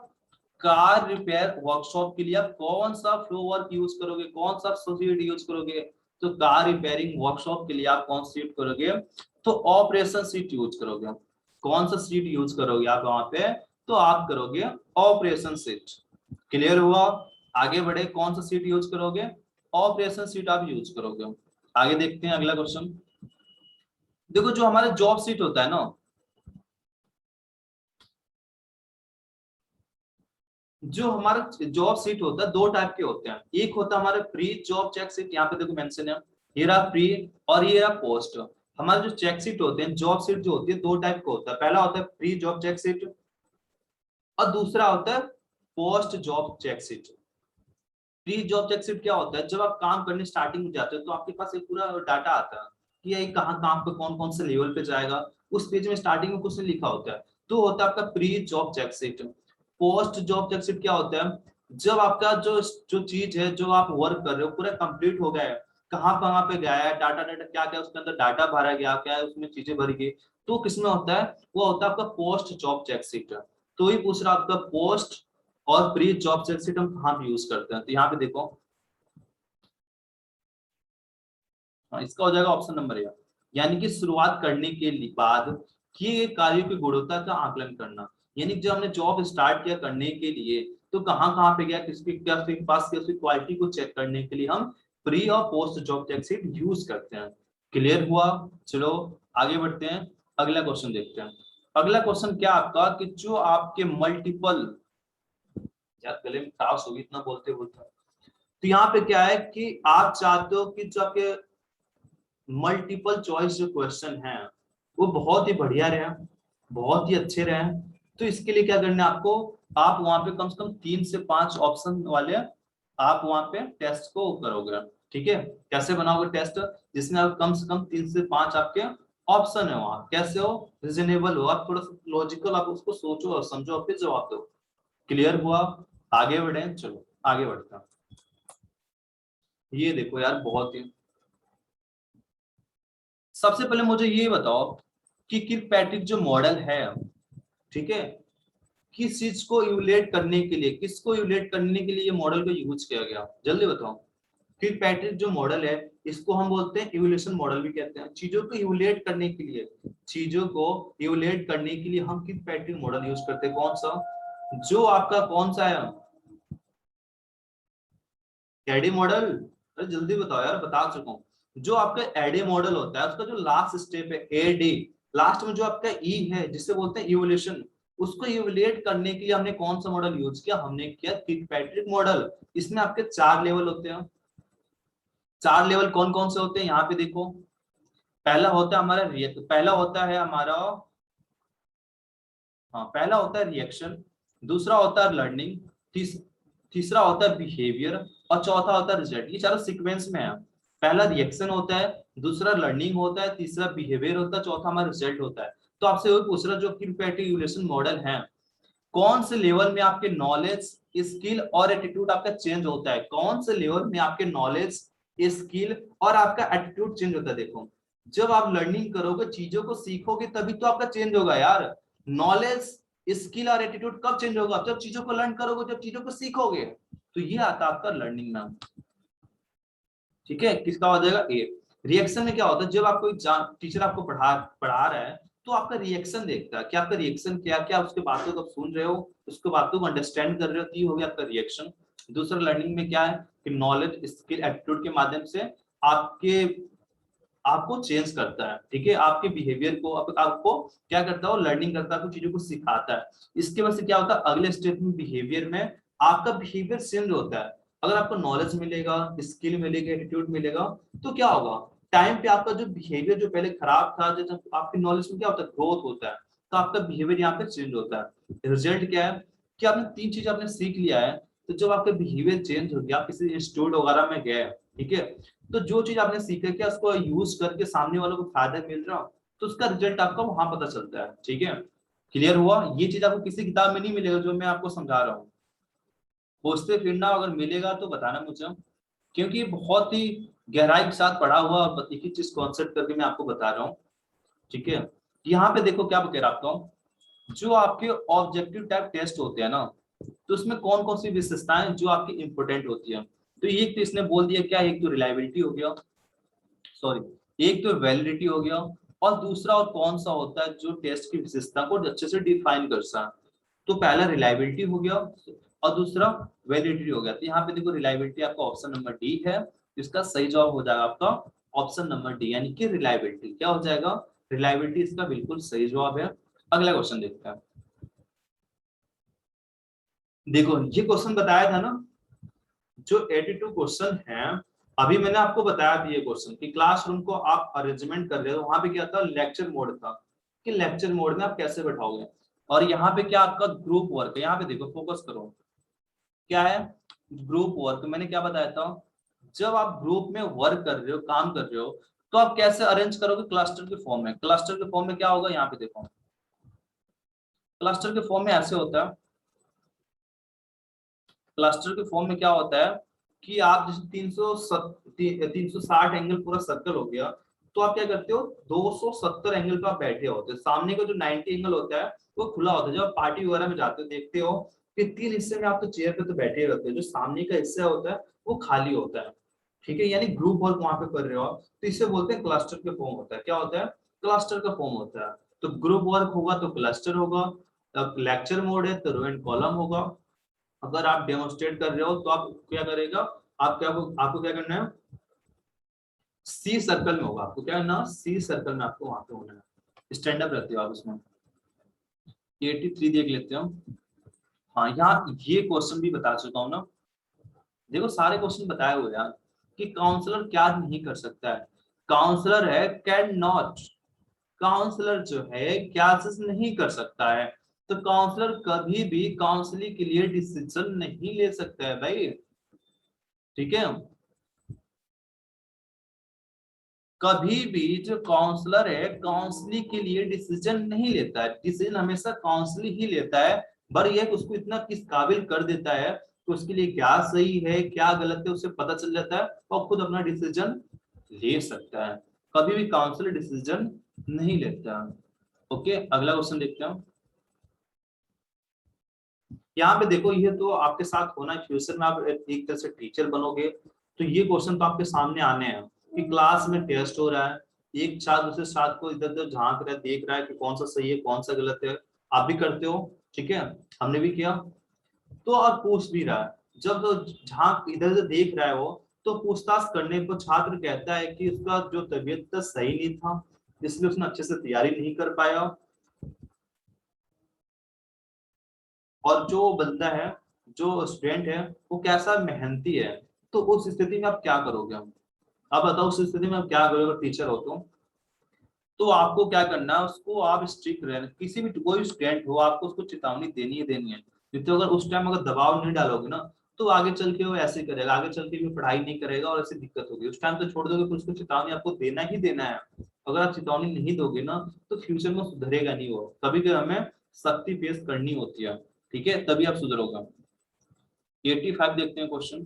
कार रिपेयर वर्कशॉप के लिए आप कौन सा फ्लो वर्क यूज करोगे, कौन सा शीट यूज करोगे, तो कार रिपेयरिंग वर्कशॉप के लिए आप कौन सी शीट करोगे, तो ऑपरेशन शीट यूज करोगे। कौन सा शीट यूज करोगे आप वहां पे, तो आप करोगे ऑपरेशन शीट। क्लियर हुआ, आगे बढ़े, कौन सा शीट यूज करोगे, ऑपरेशन शीट आप यूज करोगे। आगे देखते हैं अगला क्वेश्चन। देखो जो हमारा जॉब शीट होता है ना, जो हमारा जॉब सीट होता है दो टाइप के होते हैं, एक होता है हमारे प्री जॉब चेक सीट, यहाँ पे देखो मेंशन है, ये रहा प्री और ये रहा पोस्ट। हमारे जो चेक सीट होते हैं, जॉब सीट जो होती है दो टाइप का होता है, पहला होता है प्री जॉब चेक सीट और दूसरा होता है post job check sheet. Pre job check sheet क्या होता है, जब आप काम करने स्टार्टिंग में जाते हो तो आपके पास एक पूरा डाटा आता है कि ये कहाँ काम पे कौन कौन से लेवल पे जाएगा, उस पेज में स्टार्टिंग में कुछ नहीं लिखा होता है, तो होता है आपका pre job check sheet. Post job check sheet क्या होता है, जब आपका जो जो चीज है जो आप वर्क कर रहे हो पूरा कंप्लीट हो गया है, कहाँ पे गया है, डाटा डाटा क्या क्या उसके अंदर डाटा भरा गया, क्या है उसमें चीजें भरी गई, तो किसमें होता है, वो होता है आपका पोस्ट जॉब चेक सीट। तो ही पूछ रहा आपका पोस्ट और प्री जॉब चेक शीट हम कहाँ पे यूज करते हैं, तो यहाँ पे देखो हाँ, इसका हो जाएगा ऑप्शन नंबर ए। यानी कि शुरुआत करने के बाद किए गए कार्यों की गुणवत्ता का आकलन करना। यानी जब हमने जॉब स्टार्ट किया करने के लिए तो कहाँ कहाँ पे गया, किसके क्या उसके पास क्या, उसकी क्वालिटी को चेक करने के लिए हम प्री और post job check sheet use करते हैं। क्लियर हुआ? चलो आगे बढ़ते हैं, अगला क्वेश्चन देखते हैं। अगला क्वेश्चन क्या आपका कि जो आपके मल्टीपल, यार गले में खराश होगी इतना बोलते बोलते। तो यहाँ पे क्या है कि आप चाहते हो कि जो आपके मल्टीपल चॉइस जो क्वेश्चन है वो बहुत ही बढ़िया रहे, बहुत ही अच्छे रहे। तो इसके लिए क्या करना है आपको, आप वहां पे कम से कम 3 से 5 ऑप्शन वाले आप वहां पे टेस्ट को करोगे। ठीक है, कैसे बनाओगे टेस्ट, जिसमें आप कम से कम 3 से 5 आपके ऑप्शन है, वहां कैसे हो, रीजनेबल हो, आप थोड़ा सा लॉजिकल, आप उसको सोचो और समझो और फिर जवाब दो। क्लियर हुआ? आगे बढ़े, चलो आगे बढ़ते हैं। ये देखो यार, बहुत ही, सबसे पहले मुझे ये बताओ कि किर्कपैट्रिक जो मॉडल है, ठीक है, किस चीज को इवैल्यूएट करने के लिए, किसको इवैल्यूएट करने के लिए ये मॉडल को यूज किया गया, जल्दी बताओ। किर्कपैट्रिक जो मॉडल है इसको हम बोलते हैं इवोल्यूशन मॉडल भी कहते हैं। चीजों को इवैल्यूएट करने के लिए, चीजों को इवैल्यूएट करने के लिए हम किर्कपैट्रिक मॉडल यूज करते हैं। कौन सा, जो आपका कौन सा है, एडे मॉडल। अरे जल्दी बताओ यार, बता चुका हूं। जो आपका एडे मॉडल होता है उसका जो लास्ट स्टेप है एडे, लास्ट में जो आपका ई है जिससे बोलते हैं इवोल्यूशन, उसको इवोल्यूट करने के लिए हमने कौन सा मॉडल यूज किया, हमने किया किर्कपैट्रिक मॉडल। इसमें आपके 4 लेवल होते हैं। 4 लेवल कौन कौन से होते हैं यहाँ पे देखो। पहला होता है हमारा पहला होता है हमारा, हाँ पहला होता है रिएक्शन, दूसरा होता है लर्निंग, तीसरा होता है बिहेवियर और चौथा होता है रिजल्ट। ये चारों सीक्वेंस में है। पहला रिएक्शन होता है, दूसरा लर्निंग होता है, तीसरा बिहेवियर होता है, चौथा हमारा रिजल्ट होता है। तो आपसे वही पूछ रहा जो किर्कपैट्रिक इवोल्यूशन मॉडल है, कौन से लेवल में आपके नॉलेज, स्किल और एटीट्यूड आपका चेंज होता है, कौन से लेवल में आपके नॉलेज, स्किल और आपका एटीट्यूड चेंज होता है। देखो जब आप लर्निंग करोगे, चीजों को सीखोगे, तभी तो आपका चेंज होगा यार। नॉलेज, स्किल और एटीट्यूड कब चेंज होगा, जब चीजों को लर्न करोगे, जब चीजों को सीखोगे। तो ये आता है आपका लर्निंग नाम। ठीक है, किसका हो जाएगा ए। रिएक्शन में क्या होता है, जब आपको टीचर आपको पढ़ा पढ़ा रहा है तो आपका रिएक्शन देखता है कि आपका रिएक्शन क्या क्या, उसके बातों को सुन रहे हो, उसके बातों को अंडरस्टैंड कर रहे हो, तो ये हो गया आपका रिएक्शन। दूसरा लर्निंग में क्या है कि नॉलेज, स्किल, एटीट्यूड के माध्यम से आपके आपको चेंज करता है। ठीक है, आपके बिहेवियर को आपको क्या करता है, लर्निंग करता है, तो चीजों को सिखाता है। इसके वजह से क्या होता है, अगले स्टेप में बिहेवियर में आपका बिहेवियर चेंज होता है। अगर आपको नॉलेज मिलेगा, स्किल मिलेगी, एटीट्यूड मिलेगा, तो क्या होगा, टाइम पे आपका जो बिहेवियर जो पहले खराब था, जब आपकी नॉलेज में क्या होता है, ग्रोथ होता है, तो आपका बिहेवियर यहाँ पे चेंज होता है। रिजल्ट क्या है कि आपने 3 चीज आपने सीख लिया है, तो जब आपका बिहेवियर चेंज हो गया, आप किसी इंस्टीट्यूट वगैरह में गए, ठीक है, तो जो चीज आपने सीखा क्या उसको यूज करके सामने वालों को फायदा मिल रहा, तो उसका रिजल्ट आपका वहां पता चलता है। ठीक है, क्लियर हुआ? ये चीज आपको किसी किताब में नहीं मिलेगा जो मैं आपको समझा रहा हूँ। खोजते फिरना, अगर मिलेगा तो बताना मुझे, क्योंकि ये बहुत ही गहराई के साथ पढ़ा हुआ और एक ही चीज कॉन्सेप्ट करके मैं आपको बता रहा हूँ। ठीक है, यहाँ पे देखो क्या कह रहा हूँ, जो आपके ऑब्जेक्टिव टाइप टेस्ट होते हैं ना, तो उसमें कौन कौन सी विशेषताएं जो आपकी इंपोर्टेंट होती है। तो एक तो इसने बोल दिया क्या, एक तो रिलायबिलिटी हो गया, सॉरी एक तो वैलिडिटी हो गया, और दूसरा और कौन सा होता है जो टेस्ट की विशेषता को अच्छे से डिफाइन करता है। तो पहला रिलायबिलिटी हो गया और दूसरा वैलिडिटी हो गया। तो यहाँ पे देखो रिलायबिलिटी आपका ऑप्शन नंबर डी है, इसका सही जवाब हो जाएगा आपका ऑप्शन नंबर डी, यानी कि रिलायबिलिटी क्या हो जाएगा, रिलायबिलिटी इसका बिल्कुल सही जवाब है। अगला क्वेश्चन देखते हैं। देखो ये क्वेश्चन बताया था ना, जो 82 क्वेश्चन है, अभी मैंने आपको बताया भी ये क्वेश्चन कि क्लासरूम को आप अरेंजमेंट कर रहे हो, वहां पे क्या था, लेक्चर मोड था, कि लेक्चर मोड में आप कैसे बैठाओगे। और यहाँ पे क्या आपका ग्रुप वर्क है, यहाँ पे देखो फोकस करो, क्या है ग्रुप वर्क। मैंने क्या बताया था, जब आप ग्रुप में वर्क कर रहे हो, काम कर रहे हो, तो आप कैसे अरेंज करोगे, क्लस्टर के फॉर्म में। क्लस्टर के फॉर्म में क्या होगा, यहाँ पे देखो, क्लस्टर के फॉर्म में ऐसे होता है, क्लस्टर के फॉर्म में क्या होता है कि आप जैसे 360 एंगल पूरा सर्कल हो गया, तो आप क्या करते हो, 270 एंगल पे आप बैठे होते हो, सामने का जो 90 एंगल होता है वो खुला होता है। जब आप पार्टी वगैरह में जाते हो देखते हो कि 3 हिस्से में आप तो चेयर पे तो बैठे रहते हो, जो सामने का हिस्सा होता है वो खाली होता है। ठीक है, यानी ग्रुप वर्क वहां पे कर रहे हो आप, तो इसे बोलते हैं क्लस्टर के फॉर्म होता है। क्या होता है? क्लस्टर का फॉर्म होता है। तो ग्रुप वर्क होगा तो क्लस्टर होगा, लेक्चर मोड है तो रो एंड कॉलम होगा। अगर आप डेमोन्स्ट्रेट कर रहे हो तो आप क्या करेगा, आपको क्या करना है, सी सर्कल में होगा। आपको क्या करना, सी सर्कल में आपको वहां पे होना है। स्टैंड अप रहते हो आप उसमें। 83 देख लेते हो। हाँ, यहाँ ये क्वेश्चन भी बता चुका हूँ ना। देखो सारे क्वेश्चन बताए हुए यार, कि काउंसलर क्या नहीं कर सकता है। काउंसलर है कैन नॉट, काउंसलर जो है क्या चीज नहीं कर सकता है। तो काउंसलर कभी भी काउंसलिंग के लिए डिसीजन नहीं ले सकता है भाई। ठीक है, कभी भी जो काउंसलर है काउंसलिंग के लिए डिसीजन नहीं लेता है। डिसीजन हमेशा काउंसलिंग ही लेता है। पर यह उसको इतना किस काबिल कर देता है तो उसके लिए क्या सही है क्या गलत है उसे पता चल जाता है और खुद अपना डिसीजन ले सकता है। कभी भी काउंसलर डिसीजन नहीं लेता। ओके, अगला क्वेश्चन देखते हैं। यहाँ पे देखो, ये तो आपके साथ होना है, फ्यूचर में आप एक तरह से टीचर बनोगे तो ये क्वेश्चन तो आपके सामने आने हैं कि क्लास में टेस्ट हो रहा है, एक छात्र दूसरे छात्र को इधर उधर झांक रहा है, देख रहा है कि कौन सा सही है कौन सा गलत है। आप भी करते हो, ठीक है, हमने भी किया। तो आप पूछ भी रहा है, जब तो झांक इधर उधर देख रहा है वो, तो पूछताछ करने पर छात्र कहता है कि उसका जो तबीयत तो सही नहीं था, इसलिए उसने अच्छे से तैयारी नहीं कर पाया। और जो बंदा है, जो स्टूडेंट है, वो कैसा मेहनती है। तो उस स्थिति में आप क्या करोगे? अब बताओ उस स्थिति में आप क्या करोगे अगर टीचर हो तो आपको क्या करना है, उसको आप स्ट्रिक्ट रहना। किसी भी कोई स्टूडेंट हो आपको उसको चेतावनी देनी ही देनी है। नहीं तो अगर उस टाइम अगर दबाव नहीं डालोगे ना तो आगे चल के वो ऐसे करेगा, आगे चल के भी पढ़ाई नहीं करेगा और ऐसी दिक्कत होगी। उस टाइम तो छोड़ दोगे तो उसको चेतावनी आपको देना ही देना है। अगर आप चेतावनी नहीं दोगे ना तो फ्यूचर में सुधरेगा नहीं वो। कभी कभी हमें सख्ती फेस करनी होती है, ठीक है, तभी आप सुधरोगे। 85 देखते हैं क्वेश्चन।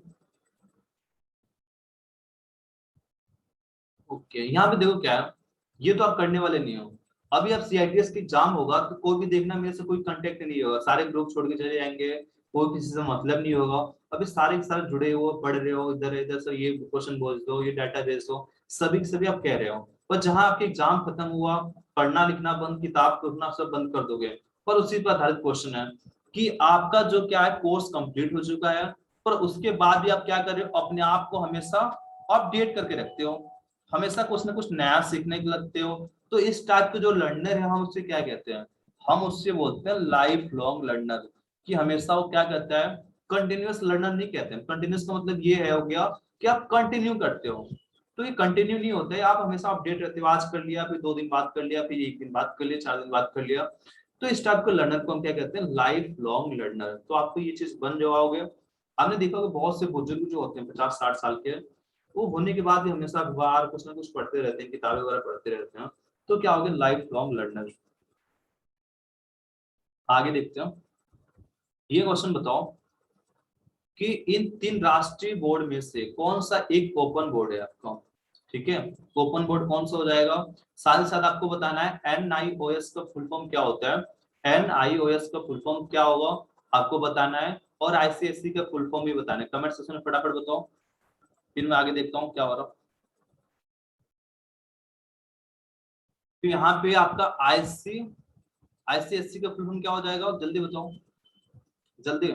ओके, यहाँ पे देखो क्या है, ये तो आप करने वाले नहीं हो। अभी आप सीआईटीएस की एग्जाम होगा तो कोई भी देखना मेरे से कोई कांटेक्ट नहीं होगा, सारे ग्रुप छोड़ के चले जाएंगे, कोई किसी से मतलब नहीं होगा। अभी सारे के सारे जुड़े हो, पढ़ रहे हो, इधर इधर से ये क्वेश्चन बोल दो, ये डाटा भेज दो, सभी के सभी आप कह रहे हो। पर जहां आपके एग्जाम खत्म हुआ, पढ़ना लिखना बंद, किताब पढ़ना सब बंद कर दोगे। पर उसी पर आधारित क्वेश्चन है कि आपका जो क्या है कोर्स कंप्लीट हो चुका है, पर उसके बाद भी आप क्या कर रहे हो, अपने आप को हमेशा अपडेट करके रखते हो, हमेशा कुछ ना कुछ नया सीखने के लगते हो। तो इस टाइप के जो लर्नर है हम उससे क्या कहते हैं, हम उससे बोलते हैं लाइफ लॉन्ग लर्नर। कि हमेशा वो क्या करता है, कंटिन्यूअस लर्नर नहीं कहते हैं। कंटिन्यूअस का मतलब ये है हो गया कि आप कंटिन्यू करते हो। तो ये कंटिन्यू नहीं होता है, आप हमेशा अपडेट रहते हो, आज कर लिया फिर 2 दिन बाद कर लिया फिर 1 दिन बाद कर लिया 4 दिन बाद कर लिया। तो इस टाइप के लर्नर को हम क्या कहते हैं, लाइफ लॉन्ग लर्नर। तो आपको ये चीज बन जाओगे। आपने देखा होगा बहुत से बुजुर्ग जो होते हैं 50-60 साल के, वो होने के बाद भी हमेशा अखबार कुछ ना कुछ पढ़ते रहते हैं, किताबें वगैरह पढ़ते रहते हैं। तो क्या हो गया, लाइफ लॉन्ग लर्नर। आगे देखते हैं। ये क्वेश्चन बताओ कि इन 3 राष्ट्रीय बोर्ड में से कौन सा एक ओपन बोर्ड है आपका। ठीक है, ओपन बोर्ड कौन सा हो जाएगा। साथ ही साथ आपको बताना है NIOS का फुल फॉर्म क्या होता है। NIOS का फुल फॉर्म क्या होगा आपको बताना है, और ICSE का फुल फॉर्म भी बताना है। कमेंट सेक्शन में फटाफट बताओ, फिर मैं आगे देखता हूँ क्या हो रहा। तो यहाँ पे आपका ICSE का फुल फॉर्म क्या हो जाएगा, जल्दी बताओ जल्दी।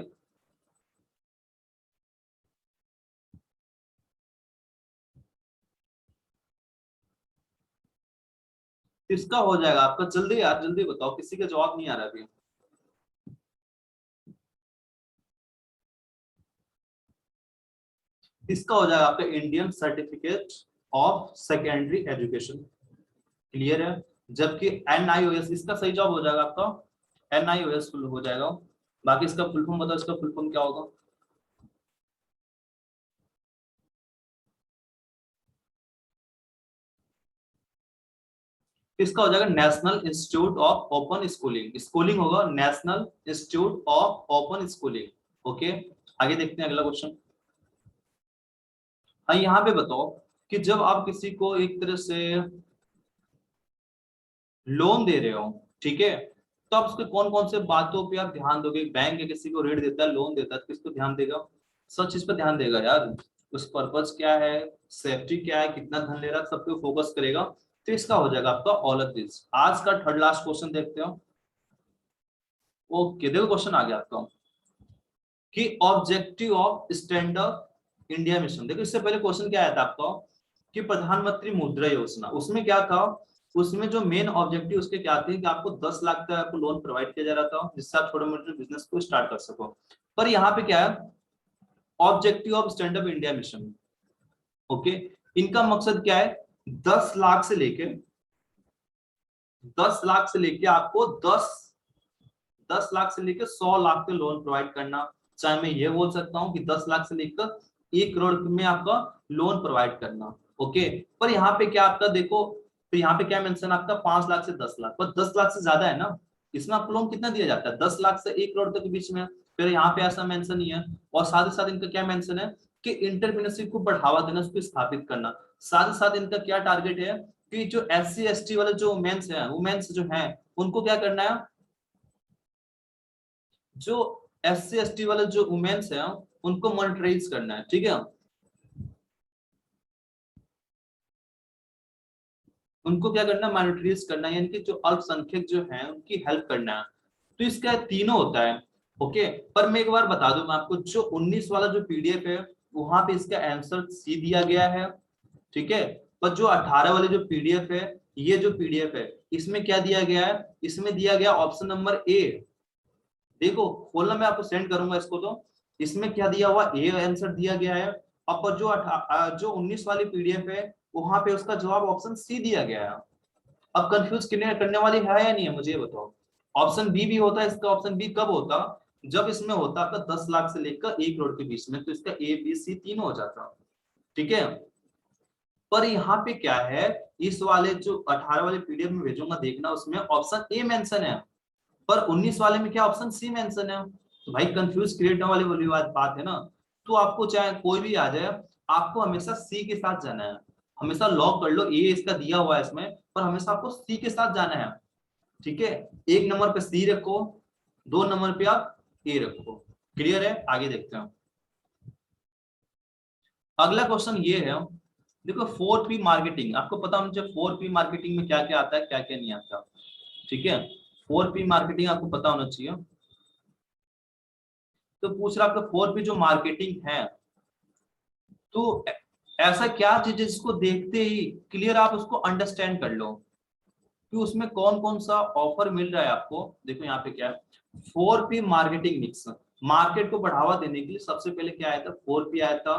किसका हो जाएगा आपका, जल्दी यार जल्दी बताओ, किसी का जवाब नहीं आ रहा अभी। इसका हो जाएगा आपका Indian certificate of secondary education. Clear है। जबकि NIOS इसका सही जवाब हो जाएगा आपका, NIOS फुल हो जाएगा। बाकी इसका फुल फॉर्म बताओ, इसका फुल फॉर्म क्या होगा। इसका हो जाएगा national institute of open schooling. Schooling होगा national institute of open schooling. Okay, आगे देखते हैं अगला क्वेश्चन। हाँ, यहाँ पे बताओ कि जब आप किसी को एक तरह से लोन दे रहे हो, ठीक है, तो आप उसके कौन कौन से बातों पे आप ध्यान दोगे। बैंक है किसी को ऋण देता है लोन देता है तो किसको ध्यान देगा, सब चीज पर ध्यान देगा यार। उस पर्पज क्या है, सेफ्टी क्या है, कितना धन ले रहा है, सब पे फोकस करेगा। तो इसका हो जाएगा आपका ऑल ऑफ दिस। आज का थर्ड लास्ट क्वेश्चन देखते हो। ओके, देखो क्वेश्चन आ गया आपका कि objective of stand up India mission. देखो इससे पहले क्वेश्चन क्या आया था आपका कि प्रधानमंत्री मुद्रा योजना, उसमें क्या था, उसमें जो मेन ऑब्जेक्टिव उसके क्या थे कि आपको 10 लाख का आपको लोन प्रोवाइड किया जा रहा था जिससे आप छोटे मोटे बिजनेस को स्टार्ट कर सको। पर यहाँ पे क्या है, objective of stand up India mission. Okay, इनका मकसद क्या है, 10 लाख से लेके 10 लाख से लेके आपको 10 लाख से लेकर 100 लाख के लोन प्रोवाइड करना। चाहे मैं ये बोल सकता हूँ कि 10 लाख से लेकर 1 करोड़ में आपका लोन प्रोवाइड करना। ओके, पर यहाँ पे क्या आपका देखो, तो यहाँ पे क्या मेंशन आपका 5 लाख से 10 लाख, पर 10 लाख से ज्यादा है ना, इसमें आपको लोन कितना दिया जाता है, 10 लाख से 1 करोड़ तक के बीच में। फिर यहाँ पे ऐसा मेंशन नहीं है। और साथ ही साथ इनका क्या मेंशन है कि इंटरप्रेन्योरशिप को बढ़ावा देना, उसको स्थापित करना। साथ ही साथ इनका क्या टारगेट है कि जो SC ST वाले जो वुमेन्स जो है उनको क्या करना है, जो SC ST वाले जो वुमेन्स हैं उनको मॉनिटराइज करना है। ठीक है, उनको क्या करना है, मॉनिटराइज करना है, यानी कि जो अल्पसंख्यक जो हैं उनकी हेल्प करना है। तो इसका तीनों होता है। ओके, पर मैं एक बार बता दूं मैं आपको, जो 19 वाला जो PDF है वहां पे इसका आंसर C दिया गया है। ठीक है, पर जो 18 वाले जो PDF है, ये जो PDF है इसमें क्या दिया गया है, इसमें दिया गया ऑप्शन नंबर A। देखो खोलना, मैं आपको सेंड करूंगा इसको। तो इसमें क्या दिया हुआ, ए आंसर दिया गया है। अब पर जो 19 वाली PDF है वहां पे उसका जवाब ऑप्शन C दिया गया है। अब कंफ्यूज करने वाली है या नहीं है, मुझे ये बताओ। ऑप्शन बी भी होता है इसका, ऑप्शन बी कब होता, जब इसमें होता आपका 10 लाख से लेकर 1 करोड़ के बीच में, तो इसका ABC तीनों हो जाता। ठीक है, पर यहाँ पे क्या है, इस वाले जो 18 वाले PDF में भेजूंगा देखना, उसमें ऑप्शन A मेंशन है, पर 19 वाले में क्या ऑप्शन C मेंशन है। तो भाई कंफ्यूज क्रिएट होने वाली बात है ना। तो आपको चाहे कोई भी आ जाए, आपको हमेशा C के साथ जाना है। हमेशा लॉक कर लो, A इसका दिया हुआ है इसमें, पर हमेशा आपको C के साथ जाना है। ठीक है, 1 नंबर पे C रखो, 2 नंबर पे आप A रखो। क्लियर है, आगे देखते हैं। अगला क्वेश्चन ये है, देखो 4P मार्केटिंग, आपको पता होना चाहिए 4P मार्केटिंग में क्या क्या आता है क्या क्या नहीं आता। ठीक है, 4P मार्केटिंग आपको पता होना चाहिए। तो पूछ रहा आपका 4P जो मार्केटिंग है, तो ऐसा क्या चीज है जिसको देखते ही क्लियर आप उसको अंडरस्टैंड कर लो कि उसमें कौन कौन सा ऑफर मिल रहा है आपको। देखो यहाँ पे क्या है, 4P मार्केटिंग मिक्स। मार्केट को बढ़ावा देने के लिए सबसे पहले क्या आया था, 4P आया था।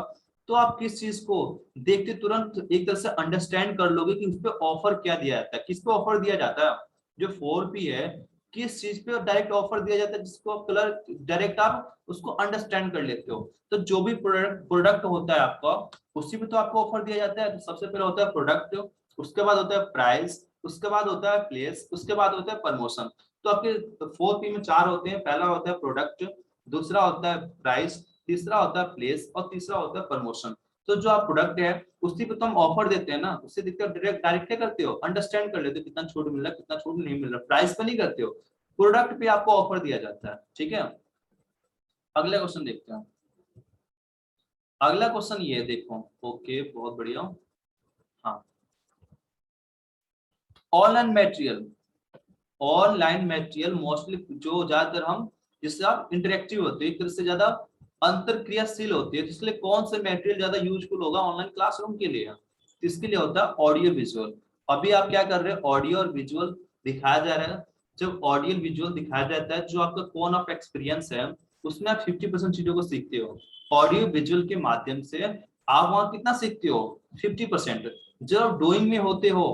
तो आप किस चीज को देखते तुरंत एक तरह से अंडरस्टैंड कर लोगे कि उस पर ऑफर क्या दिया जाता है, किस पे ऑफर दिया जाता है। जो 4P है, किस चीज पे डायरेक्ट ऑफर दिया जाता है, जिसको कलर डायरेक्ट आप उसको अंडरस्टैंड कर लेते हो। तो जो भी प्रोडक्ट होता है आपका, उसी पे तो आपको ऑफर दिया जाता है। तो सबसे पहले होता है प्रोडक्ट, उसके बाद होता है प्राइस, उसके बाद होता है प्लेस, उसके बाद होता है प्रमोशन। तो आपके 4P में 4 होते हैं। पहला होता है प्रोडक्ट, दूसरा होता है प्राइस, तीसरा होता है प्लेस, और तीसरा होता है प्रमोशन। तो जो आप प्रोडक्ट है उसी पे तो हम ऑफर देते हैं ना, उससे देखते हो डायरेक्ट क्या करते हो, अंडरस्टैंड कर लेते हो कितना छूट मिल रहा है कितना छूट नहीं मिल रहा। प्राइस पे नहीं करते हो, प्रोडक्ट पे आपको ऑफर दिया जाता है। ठीक है, अगला क्वेश्चन देखते हैं। अगला क्वेश्चन ये देखो। ओके, बहुत बढ़िया। हाँ, online material, online material mostly जो ज्यादातर हम जिससे आप इंटरेक्टिव होते हैं, एक तरह से ज्यादा अंतरक्रियाशील होती है, तो इसलिए कौन से मटेरियल ज्यादा यूजफुल होगा ऑनलाइन क्लासरूम के लिए, तो इसके लिए होता है ऑडियो विजुअल। अभी आप क्या कर रहे हैं, ऑडियो और विजुअल दिखाया जा रहा है। जब ऑडियो विजुअल दिखाया जाता है, जो आपका कोन ऑफ एक्सपीरियंस है, उसमें आप 50% चीजों को सीखते हो। ऑडियो विजुअल के माध्यम से आप वहां कितना सीखते हो, 50%। जब डूइंग में होते हो,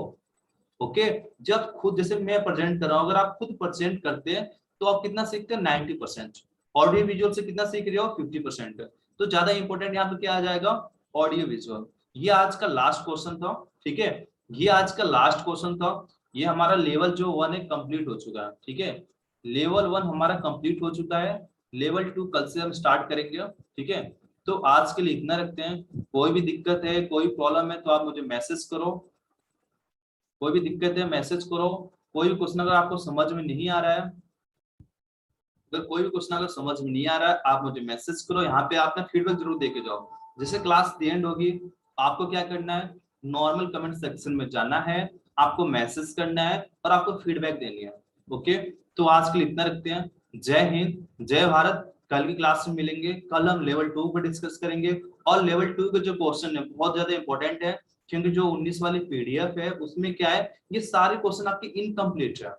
ओके, जब खुद जैसे मैं प्रेजेंट कर रहा हूं, अगर आप खुद प्रेजेंट करते हैं तो आप कितना सीखते हैं, 90%। ऑडियो विजुअल से कितना सीख रहे हो, 50%। तो ज्यादा इंपॉर्टेंट यहाँ पे क्या आ जाएगा, ऑडियो विजुअल। ये आज का लास्ट क्वेश्चन था। ठीक है, ये आज का लास्ट क्वेश्चन था। ये हमारा लेवल जो 1 है कंप्लीट हो चुका है। ठीक है, लेवल 1 हमारा कंप्लीट हो चुका है। लेवल 2 कल से हम स्टार्ट करेंगे। ठीक है, तो आज के लिए इतना रखते हैं। कोई भी दिक्कत है, कोई प्रॉब्लम है तो आप मुझे मैसेज करो। कोई भी दिक्कत है मैसेज करो। कोई भी क्वेश्चन अगर आपको समझ में नहीं आ रहा है, अगर कोई भी क्वेश्चन अगर समझ में नहीं आ रहा है, आप मुझे मैसेज करो। यहाँ पे आप ना फीडबैक जरूर देके जाओ। जैसे क्लास दी एंड होगी, आपको क्या करना है, नॉर्मल कमेंट सेक्शन में जाना है, आपको मैसेज करना है और आपको फीडबैक देनी है। ओके, तो आज के लिए इतना रखते हैं। जय हिंद, जय भारत। कल की क्लास में मिलेंगे, कल हम लेवल 2 पर डिस्कस करेंगे। और लेवल 2 के जो क्वेश्चन है बहुत ज्यादा इंपॉर्टेंट है, क्योंकि जो 19 वाली पीडीएफ है उसमें क्या है, ये सारे क्वेश्चन आपके इनकम्प्लीट है।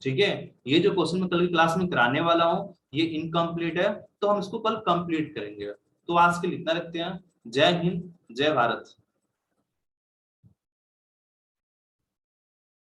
ठीक है, ये जो क्वेश्चन मैं कल की क्लास में कराने वाला हूँ ये इनकम्प्लीट है, तो हम इसको कल कंप्लीट करेंगे। तो आज के लिए इतना रखते हैं। जय हिंद, जय भारत।